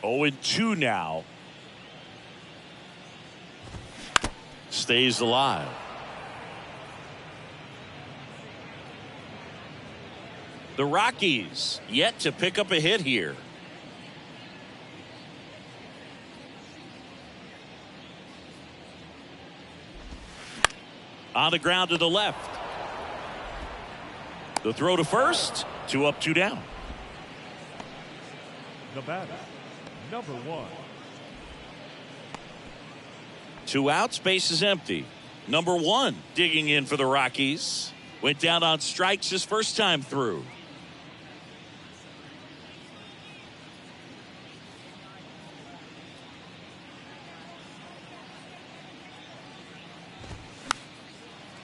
Oh, and 2 now. Stays alive. The Rockies yet to pick up a hit here. On the ground to the left. The throw to first. 2 up, 2 down. The batter, number 1. 2 outs, base is empty. Number 1 digging in for the Rockies. Went down on strikes his first time through.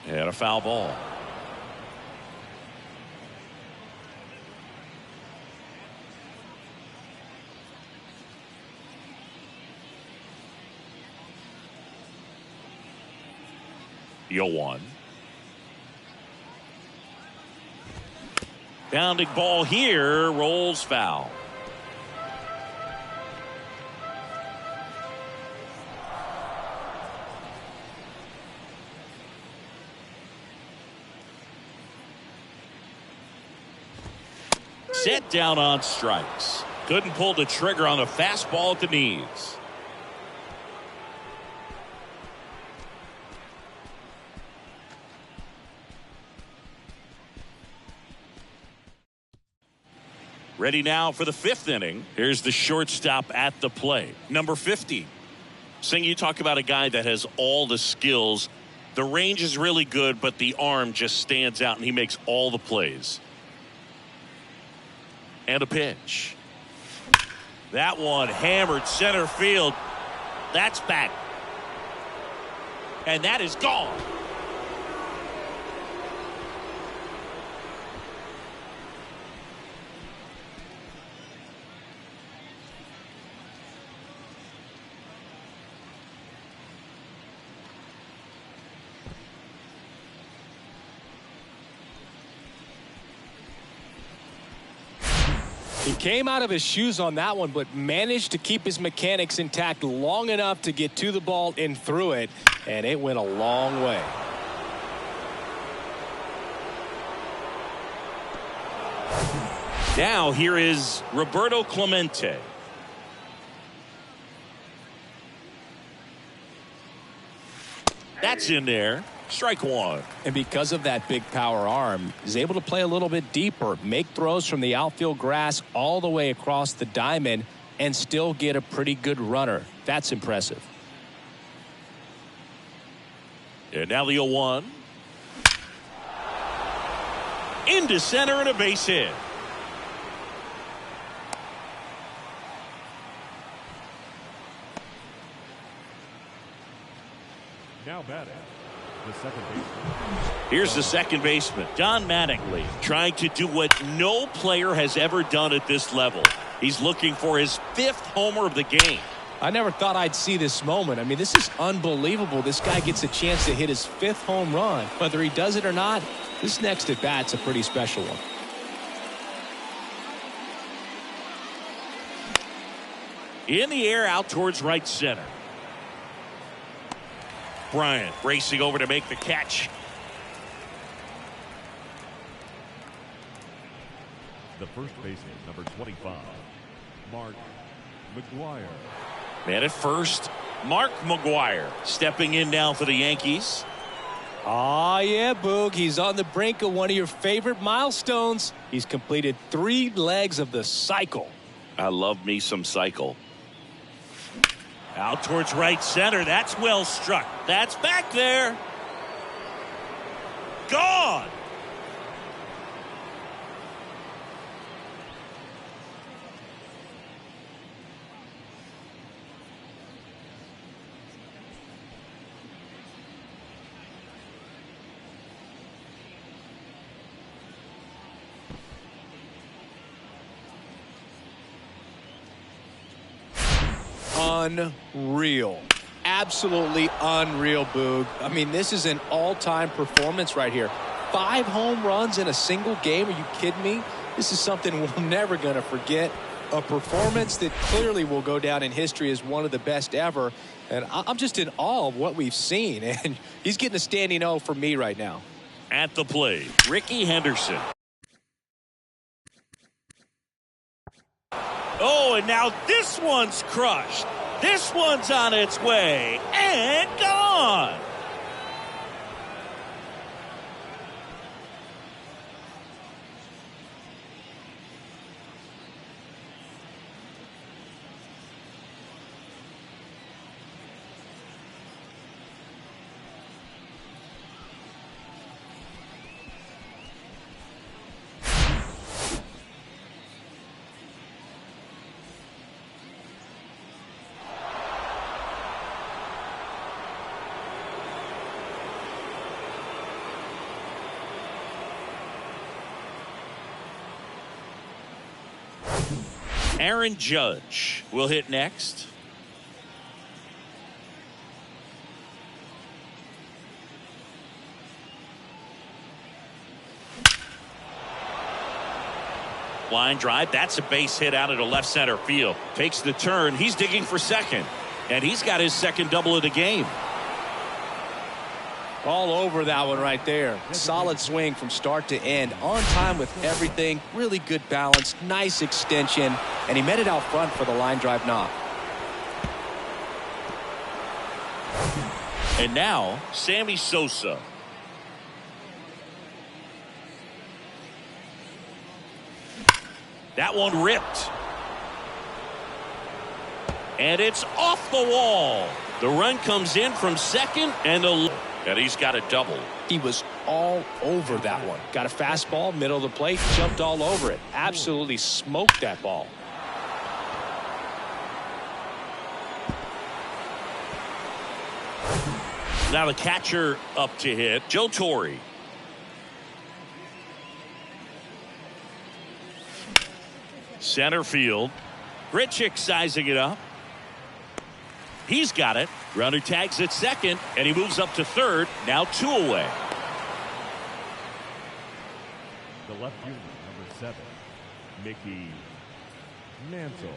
And a foul ball. Yo 1. Bounding ball here, rolls foul. Set down on strikes. Couldn't pull the trigger on a fastball at the knees. Ready now for the 5th inning. Here's the shortstop at the plate, number 50. Sing, you talk about a guy that has all the skills. The range is really good, but the arm just stands out, and he makes all the plays. And a pitch. That one hammered center field. That's back. And that is gone. He came out of his shoes on that one, but managed to keep his mechanics intact long enough to get to the ball and through it, and it went a long way. Now here is Roberto Clemente. That's in there. Strike 1. And because of that big power arm, he's able to play a little bit deeper, make throws from the outfield grass all the way across the diamond, and still get a pretty good runner. That's impressive. And now the 0-1. Into center and a base hit. Now batting, The second baseman. Here's the second baseman, Don Mattingly, trying to do what no player has ever done at this level. He's looking for his 5th homer of the game. I never thought I'd see this moment. I mean, this is unbelievable. This guy gets a chance to hit his 5th home run. Whether he does it or not, this next at bat's a pretty special one. In the air, out towards right center. Bryant racing over to make the catch. The first baseman, number 25, Mark McGuire. Man at first, Mark McGuire stepping in now for the Yankees. Oh, yeah, Boog. He's on the brink of one of your favorite milestones. He's completed 3 legs of the cycle. I love me some cycle. Out towards right center. That's well struck. That's back there. Gone. Unreal. Absolutely unreal, Boog. I mean, this is an all-time performance right here. 5 home runs in a single game. Are you kidding me? This is something we're never going to forget. A performance that clearly will go down in history as one of the best ever. And I'm just in awe of what we've seen. And he's getting a standing O for me right now. At the plate, Ricky Henderson. Oh, and now this one's crushed. This one's on its way and gone. Aaron Judge will hit next. Line drive. That's a base hit out into left center field. Takes the turn. He's digging for second. And he's got his second double of the game. All over that one right there. Solid swing from start to end. On time with everything. Really good balance. Nice extension. And he met it out front for the line drive knock. And now, Sammy Sosa. That one ripped. And it's off the wall. The run comes in from second and he's got a double. He was all over that one. Got a fastball, middle of the plate, jumped all over it. Absolutely smoked that ball. Now the catcher up to hit, Joe Torre. Center field. Grichuk sizing it up. He's got it. Runner tags at second, and he moves up to third. Now 2 away. The left fielder, number 7, Mickey Mantle.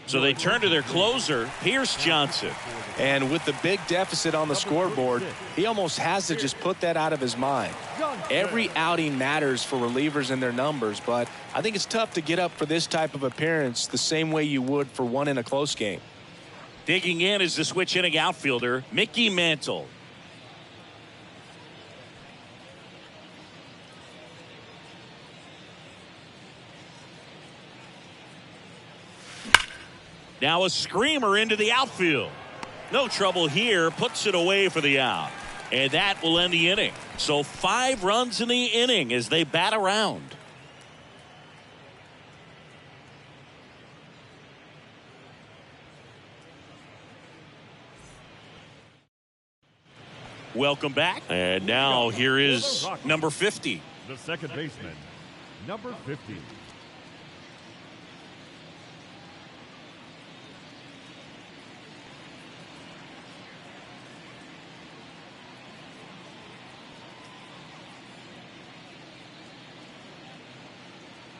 So they turn to their closer, Pierce Johnson. And with the big deficit on the scoreboard, he almost has to just put that out of his mind. Every outing matters for relievers and their numbers, but I think it's tough to get up for this type of appearance the same way you would for one in a close game. Digging in is the switch hitting outfielder, Mickey Mantle. Now a screamer into the outfield. No trouble here. Puts it away for the out. And that will end the inning. So 5 runs in the inning as they bat around. Welcome back. And now here is number 50. The second baseman, number 50.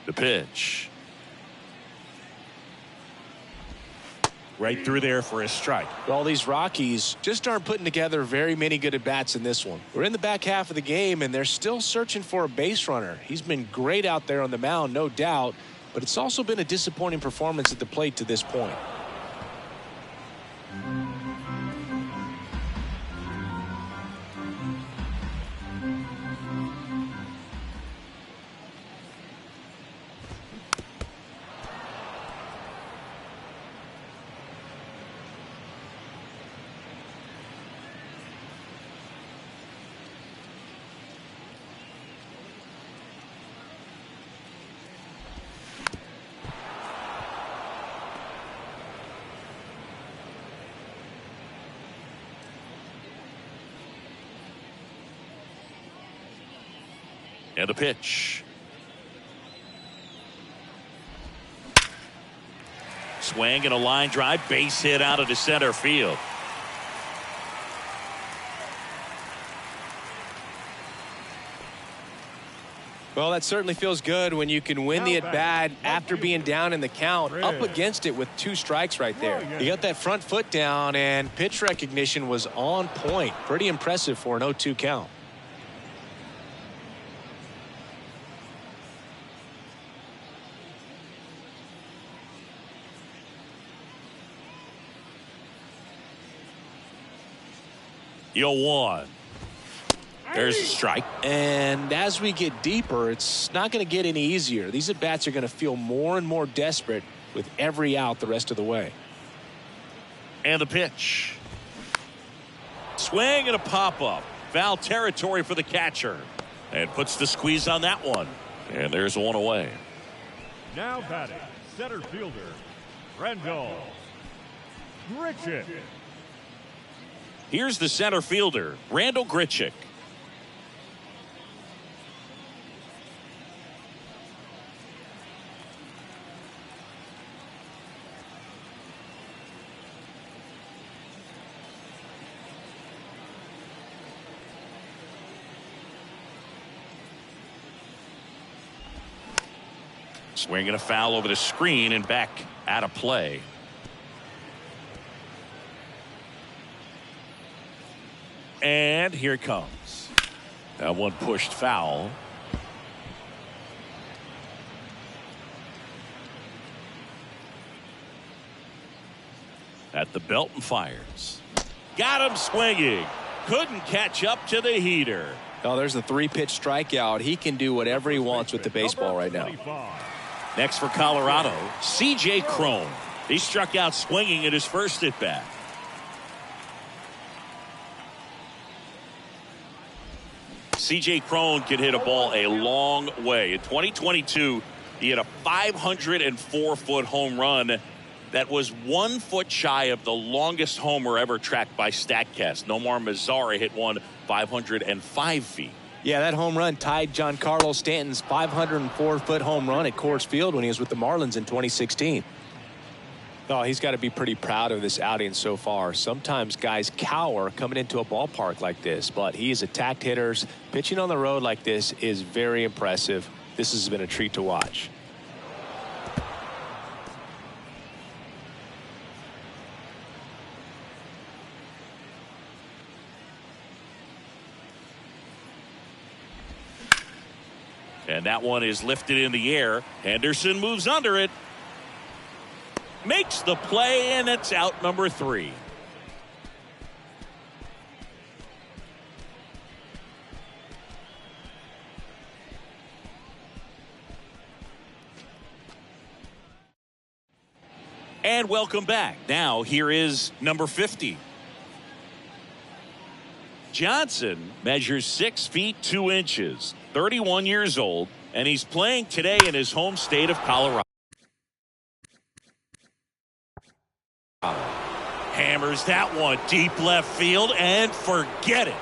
The pitch. Right through there for a strike. Well, these Rockies just aren't putting together very many good at-bats in this one. We're in the back half of the game, and they're still searching for a base runner. He's been great out there on the mound, no doubt, but it's also been a disappointing performance at the plate to this point. And a pitch. Swing and a line drive, base hit out of the center field. Well, that certainly feels good when you can win the at-bat after being down in the count, up against it with 2 strikes right there. He got that front foot down, and pitch recognition was on point. Pretty impressive for an 0-2 count. Yo, 1. There's a strike. And as we get deeper, it's not going to get any easier. These at-bats are going to feel more and more desperate with every out the rest of the way. And the pitch. Swing and a pop-up. Foul territory for the catcher. And puts the squeeze on that one. And there's one away. Now batting, center fielder, Randall Grichuk. Here's the center fielder, Randall Grichuk. Swinging a foul over the screen and back out of play. And here it comes. That one pushed foul. At the belt and fires. Got him swinging. Couldn't catch up to the heater. Oh, there's the 3-pitch strikeout. He can do whatever he wants with the baseball right now. Next for Colorado, C.J. Cron. He struck out swinging at his first at bat. C.J. Cron can hit a ball a long way. In 2022, he had a 504-foot home run that was 1 foot shy of the longest homer ever tracked by StatCast. Nomar Mazara hit one 505 feet. Yeah, that home run tied Giancarlo Stanton's 504-foot home run at Coors Field when he was with the Marlins in 2016. Oh, he's got to be pretty proud of this outing so far. Sometimes guys cower coming into a ballpark like this, but he has attacked hitters. Pitching on the road like this is very impressive. This has been a treat to watch. And that one is lifted in the air. Henderson moves under it. Makes the play, and it's out number 3. And welcome back. Now here is number 50. Johnson measures 6 feet 2 inches, 31 years old, and he's playing today in his home state of Colorado. Hammers that one deep left field and forget it.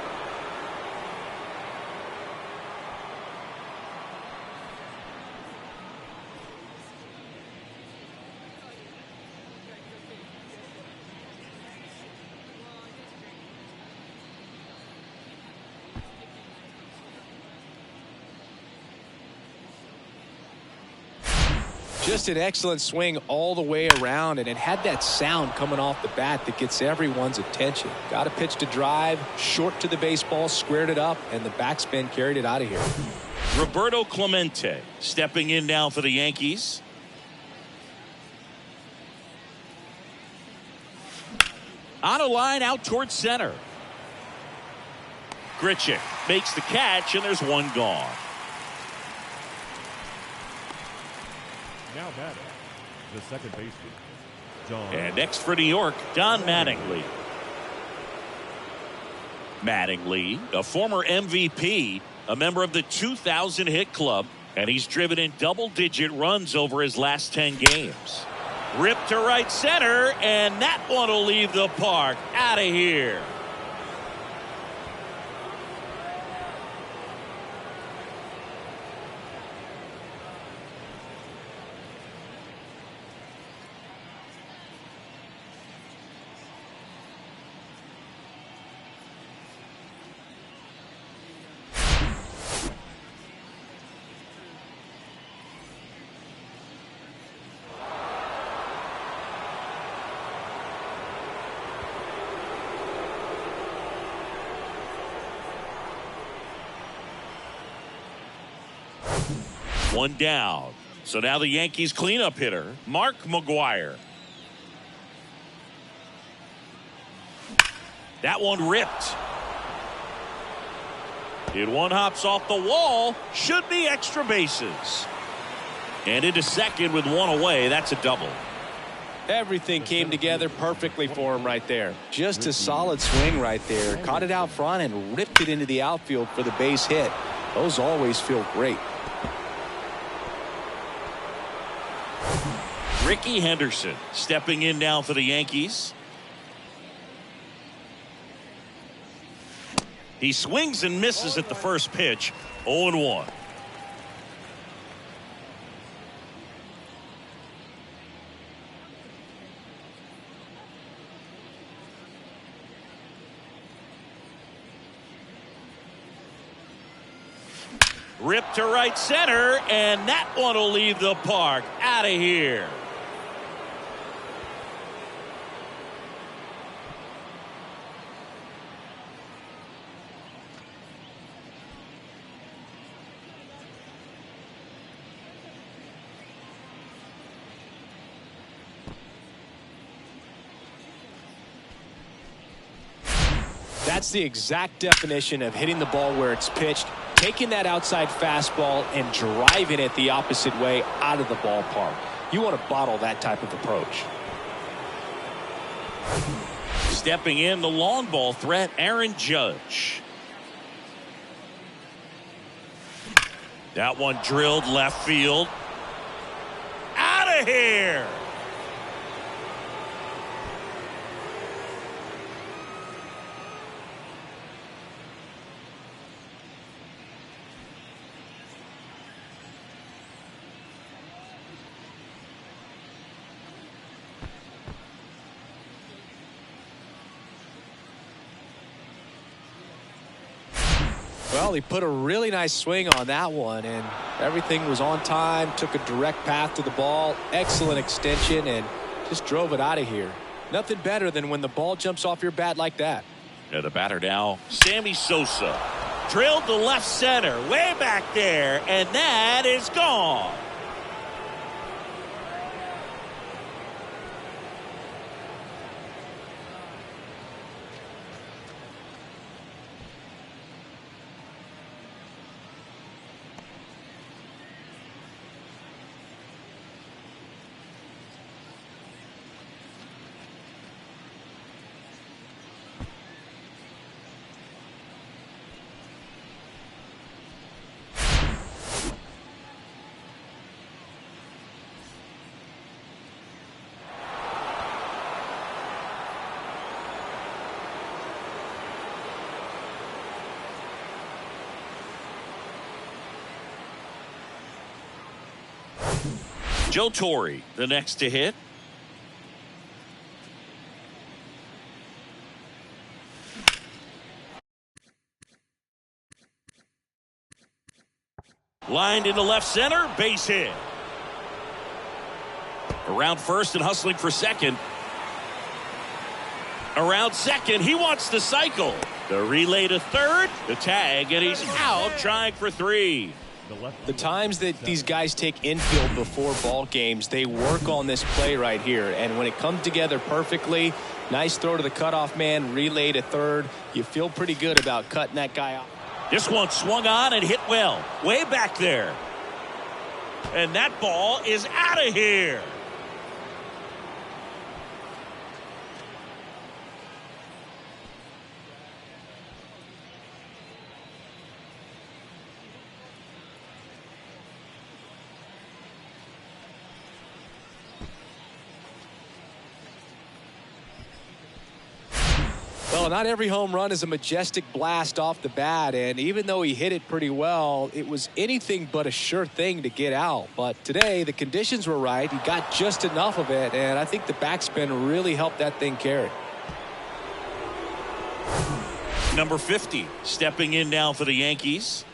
Just an excellent swing all the way around, and it had that sound coming off the bat that gets everyone's attention. Got a pitch to drive, short to the baseball, squared it up, and the backspin carried it out of here. Roberto Clemente stepping in now for the Yankees. On a line out towards center. Grichuk makes the catch, and there's one gone. Now batting, the second baseman, John. And next for New York, Don Mattingly. Mattingly, a former MVP, a member of the 2000 hit club, and he's driven in double-digit runs over his last 10 games. Ripped to right center, and that one will leave the park. Out of here. One down. So now the Yankees cleanup hitter, Mark McGwire. That one ripped. It one hops off the wall. Should be extra bases. And into second with one away. That's a double. Everything came together perfectly for him right there. Just a solid swing right there. Caught it out front and ripped it into the outfield for the base hit. Those always feel great. Ricky Henderson stepping in now for the Yankees. He swings and misses at the first pitch. 0-1. Ripped to right center, and that one will leave the park. Out of here. That's the exact definition of hitting the ball where it's pitched, taking that outside fastball and driving it the opposite way out of the ballpark. You want to bottle that type of approach. Stepping in, the long ball threat, Aaron Judge. That one drilled left field. Out of here. Well, he put a really nice swing on that one, and everything was on time, took a direct path to the ball, excellent extension, and just drove it out of here. Nothing better than when the ball jumps off your bat like that. Yeah, the batter now, Sammy Sosa. Drilled to left center, way back there, and that is gone. Joe Torre, the next to hit. Lined into left center, base hit. Around first and hustling for second. Around second, he wants to cycle. The relay to third, the tag, and he's out trying for 3. The times that these guys take infield before ball games, they work on this play right here. And when it comes together perfectly, nice throw to the cutoff man, relay to third. You feel pretty good about cutting that guy off. This one swung on and hit well. Way back there. And that ball is out of here. Well, not every home run is a majestic blast off the bat, and even though he hit it pretty well, it was anything but a sure thing to get out. But today, the conditions were right. He got just enough of it, and I think the backspin really helped that thing carry. Number 50 stepping in now for the Yankees.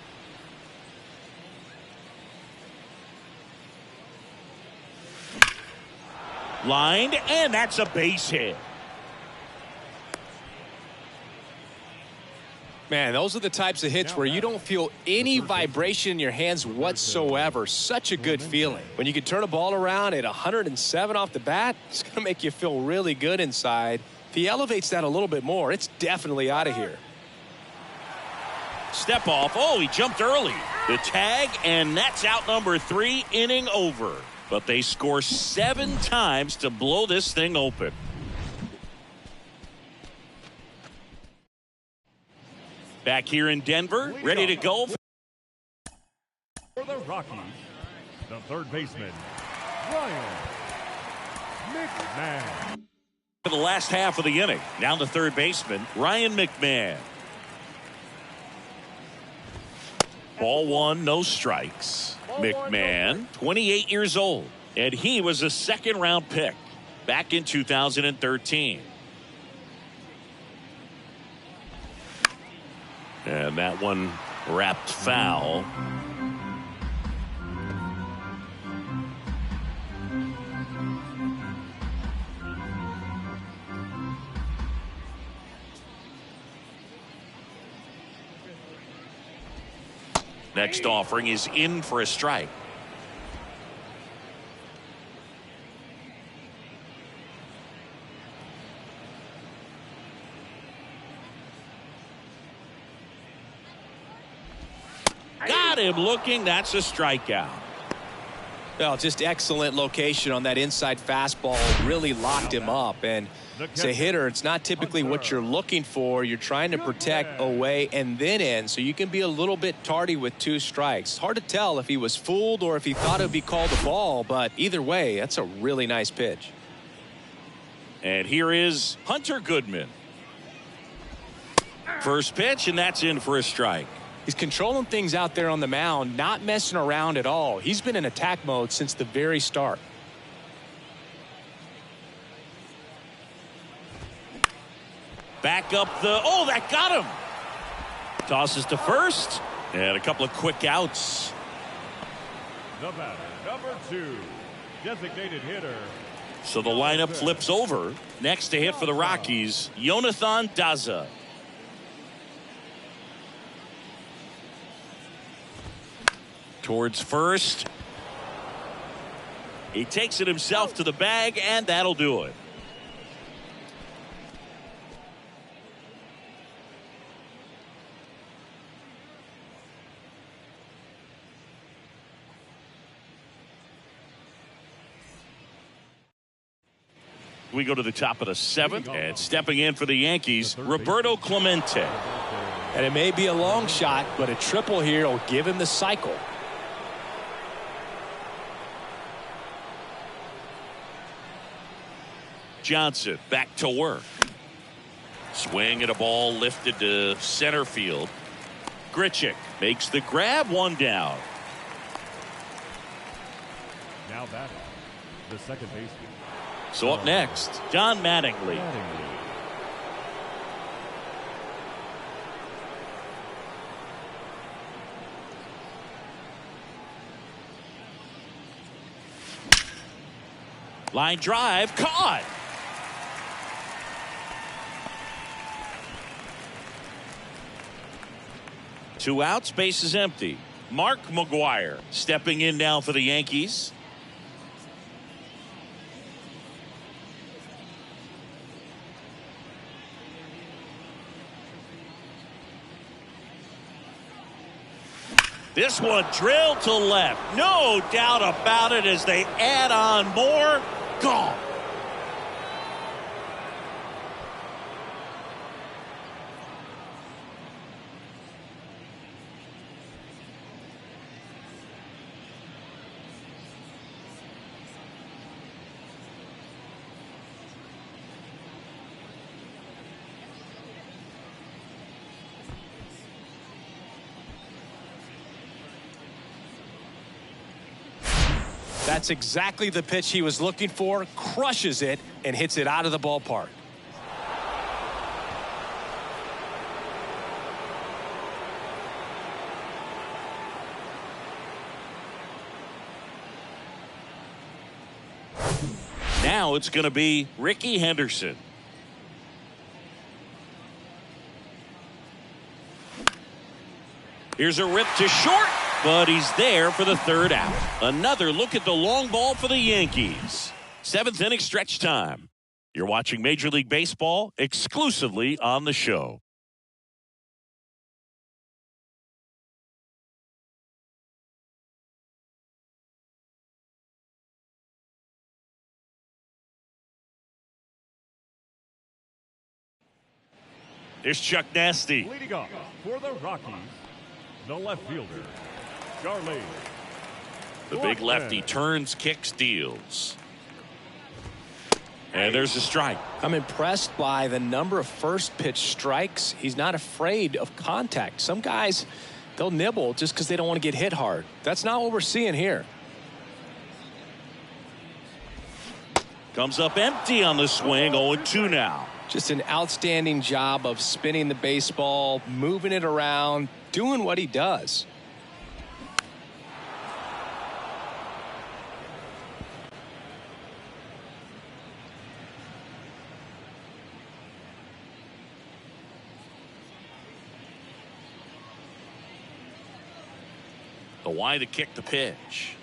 Lined, and that's a base hit. Man, those are the types of hits where you don't feel any vibration in your hands whatsoever. Such a good feeling. When you can turn a ball around at 107 off the bat, it's going to make you feel really good inside. If he elevates that a little bit more, it's definitely out of here. Step off. Oh, he jumped early. The tag, and that's out number 3, inning over. But they score 7 times to blow this thing open. Back here in Denver, ready to go. For the Rockies, the third baseman, Ryan McMahon. For the last half of the inning, now the third baseman, Ryan McMahon. Ball 1, no strikes. McMahon, 28 years old, and he was a second-round pick back in 2013. And that one wrapped foul. Next offering is in for a strike. Got him looking. That's a strikeout. Well, just excellent location on that inside fastball. Really locked him up. And as a hitter, it's not typically what you're looking for. You're trying to protect away and then in, so you can be a little bit tardy with 2 strikes. Hard to tell if he was fooled or if he thought it would be called a ball, but either way, that's a really nice pitch. And here is Hunter Goodman. First pitch, and that's in for a strike. He's controlling things out there on the mound, not messing around at all. He's been in attack mode since the very start. Back up the, oh, that got him. Tosses to first, and a couple of quick outs. The batter, number 2, designated hitter. So the lineup flips over. Next to hit for the Rockies, Jonathan Daza. Towards first. He takes it himself to the bag, and that'll do it. We go to the top of the 7th, and stepping in for the Yankees, Roberto Clemente. And it may be a long shot, but a triple here will give him the cycle. Johnson back to work. Swing at a ball lifted to center field. Grichuk makes the grab, 1 down. Now batting, the second baseman. So up next, John Mattingly. Line drive, caught. Two outs, base is empty. Mark McGwire stepping in now for the Yankees. This one drilled to left. No doubt about it as they add on more. Gone. That's exactly the pitch he was looking for. Crushes it and hits it out of the ballpark. Now it's going to be Ricky Henderson. Here's a rip to short, but he's there for the third out. Another look at the long ball for the Yankees. Seventh inning stretch time. You're watching Major League Baseball exclusively on the show. Here's Chuck Nasty. Leading off for the Rockies, the left fielder, Charlie. The big lefty turns, kicks, deals. And there's a strike. I'm impressed by the number of first pitch strikes. He's not afraid of contact. Some guys, they'll nibble just because they don't want to get hit hard. That's not what we're seeing here. Comes up empty on the swing, 0-2 now. Just an outstanding job of spinning the baseball, moving it around, doing what he does. The wide to kick the pitch.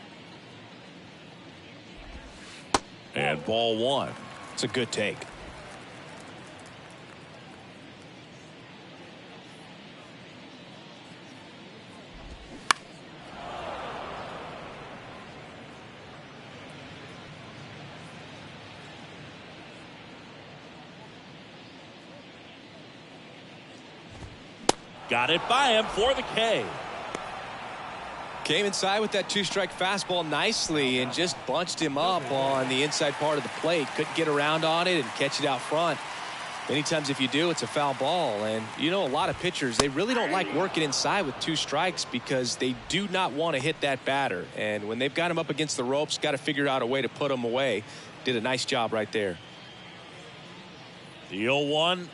And ball one. It's a good take. Got it by him for the K. Came inside with that two-strike fastball nicely and just bunched him up on the inside part of the plate. Couldn't get around on it and catch it out front. Many times if you do, it's a foul ball. And you know, a lot of pitchers, they really don't like working inside with two strikes because they do not want to hit that batter. And when they've got him up against the ropes, got to figure out a way to put him away. Did a nice job right there. The 0-1.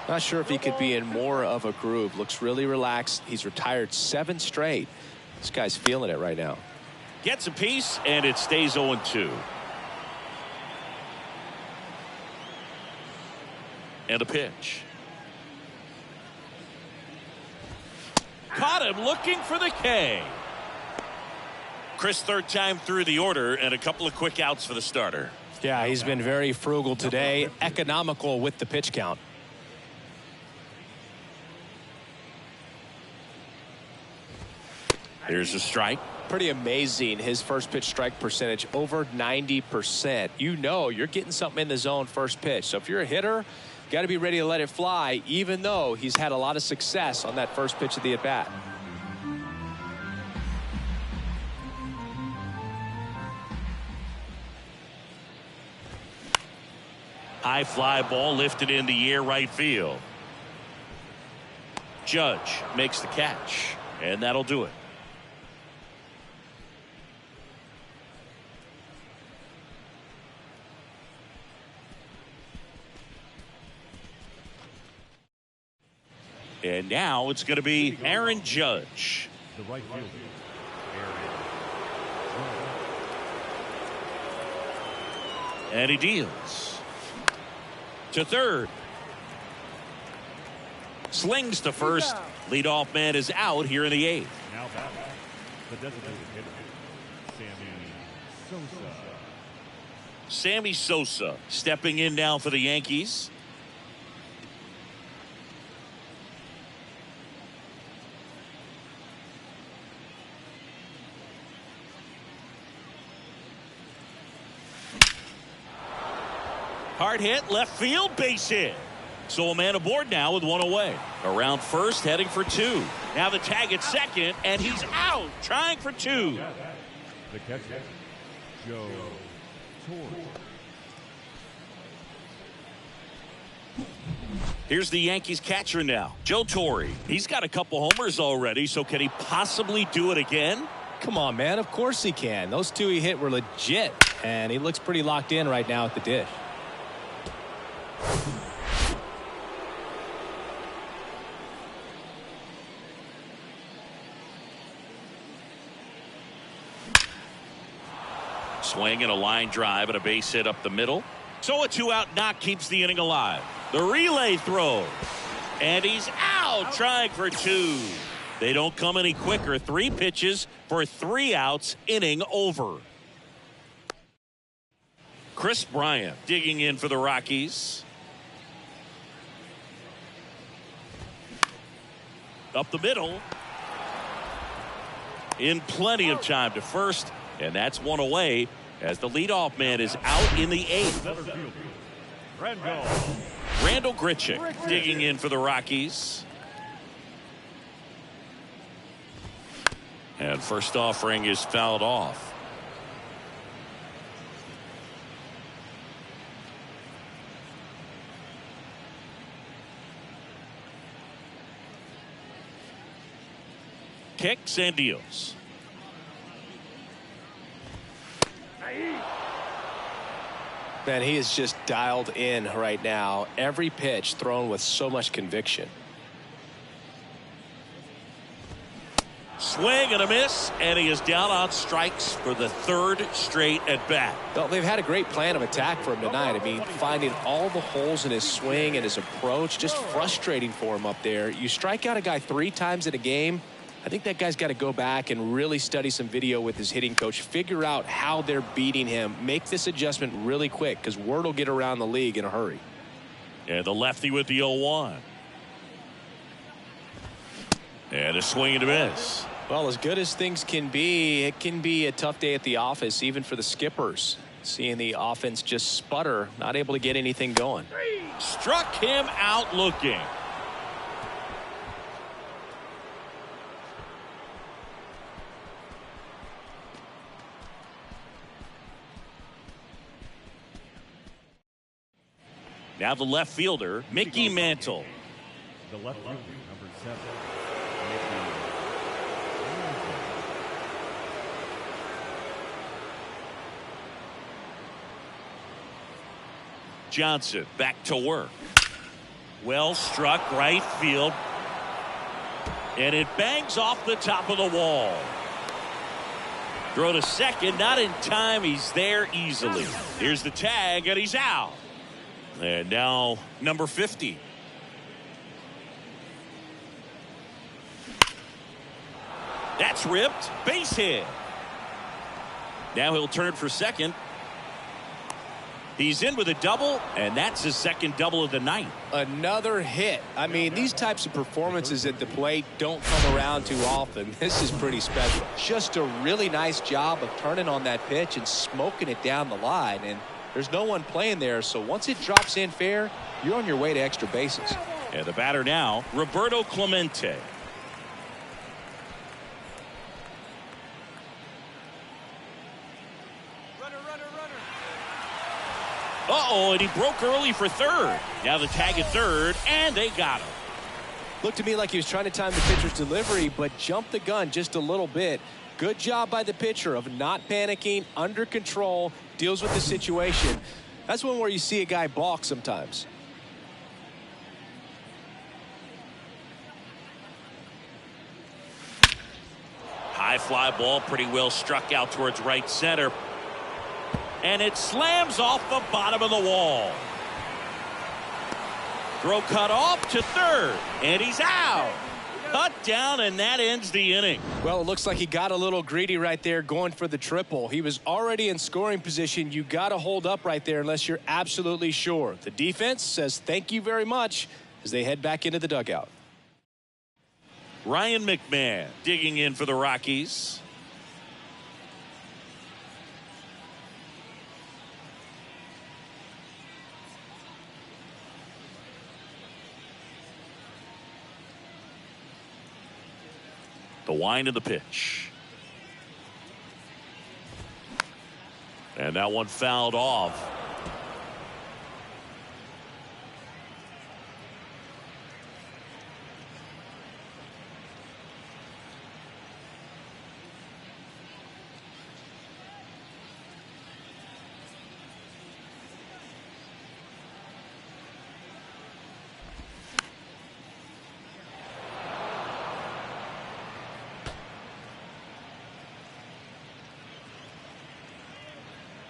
Not sure if he could be in more of a groove. Looks really relaxed. He's retired 7 straight. This guy's feeling it right now. Gets a piece, and it stays 0-2. And a pitch. Caught him looking for the K. Chris, third time through the order, and a couple of quick outs for the starter. Yeah, he's been very frugal today. Economical with the pitch count. Here's a strike. Pretty amazing. His first pitch strike percentage over 90%. You know you're getting something in the zone first pitch. So if you're a hitter, got to be ready to let it fly, even though he's had a lot of success on that first pitch of the at-bat. High fly ball lifted in the air right field. Judge makes the catch, and that'll do it. And now it's going to be Aaron Judge. The right fielder, And he deals to third. Slings to first. Leadoff man is out here in the 8th. Now batting, the designated hitter, Sammy Sosa. Sammy Sosa stepping in now for the Yankees. Hard hit, left field, base hit. So a man aboard now with one away. Around first, heading for 2. Now the tag at second, and he's out, trying for 2. The catcher, Joe Torre. Here's the Yankees catcher now, Joe Torre. He's got a couple homers already, so can he possibly do it again? Come on, man. Of course he can. Those 2 he hit were legit, and he looks pretty locked in right now at the dish. Swing and a line drive and a base hit up the middle. So a 2-out knock keeps the inning alive. The relay throw. And he's out trying for 2. They don't come any quicker. 3 pitches for 3 outs. Inning over. Chris Bryant digging in for the Rockies. Up the middle. In plenty of time to first. And that's one away as the leadoff man is out in the 8th. Randall Grichuk digging in for the Rockies. And first offering is fouled off. Kicks and deals. Man, he is just dialed in right now. Every pitch thrown with so much conviction. Swing and a miss, and he is down on strikes for the 3rd straight at bat. Well, they've had a great plan of attack for him tonight. I mean, finding all the holes in his swing and his approach, just frustrating for him up there. You strike out a guy 3 times in a game, I think that guy's got to go back and really study some video with his hitting coach, figure out how they're beating him, make this adjustment really quick because word will get around the league in a hurry. And the lefty with the 0-1. And a swing and a miss. Well, as good as things can be, it can be a tough day at the office, even for the skippers. Seeing the offense just sputter, not able to get anything going. Struck him out looking. Now the left fielder, Mickey Mantle. The left fielder, number 7, Mickey Mantle. Johnson back to work. Well struck right field. And it bangs off the top of the wall. Throw to second, not in time. He's there easily. Here's the tag, and he's out. And now number 50. That's ripped. Base hit. Now he'll turn for second. He's in with a double, and that's his second double of the night. Another hit. I mean, these types of performances at the plate don't come around too often. This is pretty special. Just a really nice job of turning on that pitch and smoking it down the line. And there's no one playing there, so once it drops in fair, you're on your way to extra bases. And the batter now, Roberto Clemente. Uh-oh, and he broke early for third. Now the tag at third, and they got him. Looked to me like he was trying to time the pitcher's delivery, but jumped the gun just a little bit. Good job by the pitcher of not panicking, under control, deals with the situation. That's one where you see a guy balk sometimes. High High fly ball, pretty well struck out towards right center. And it slams off the bottom of the wall. Throw cut off to third, and he's out. Cut down, and that ends the inning. Well, it looks like he got a little greedy right there going for the triple. He was already in scoring position. You got to hold up right there unless you're absolutely sure. The defense says thank you very much as they head back into the dugout. Ryan McMahon digging in for the Rockies. The wind of the pitch. And that one fouled off.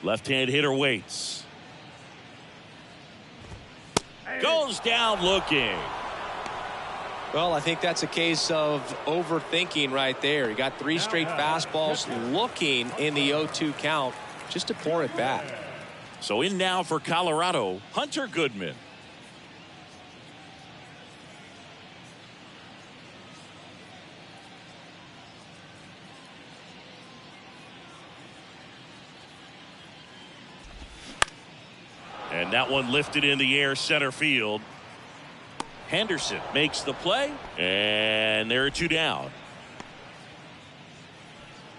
Left-hand hitter waits. Goes down looking. Well, I think that's a case of overthinking right there. He got 3 straight fastballs looking in the 0-2 count just to pour it back. So in now for Colorado, Hunter Goodman. And that one lifted in the air center field. Henderson makes the play, and there are 2 down.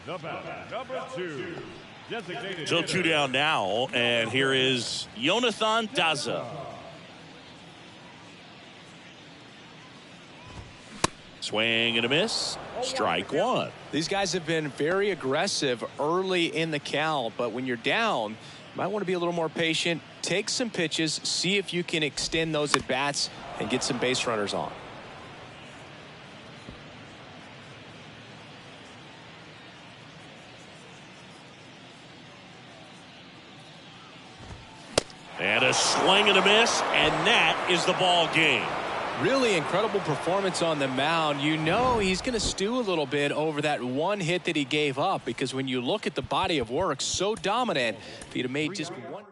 The batter, number 2. Designated So 2 down now, and here is Jonathan Daza. Swing and a miss. Strike 1. These guys have been very aggressive early in the count, but when you're down, you might want to be a little more patient. Take some pitches, see if you can extend those at bats and get some base runners on. And a swing and a miss, and that is the ball game. Really incredible performance on the mound. You know he's going to stew a little bit over that one hit that he gave up, because when you look at the body of work, so dominant, if he'd have made just one.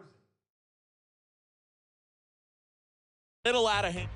Little out of hand.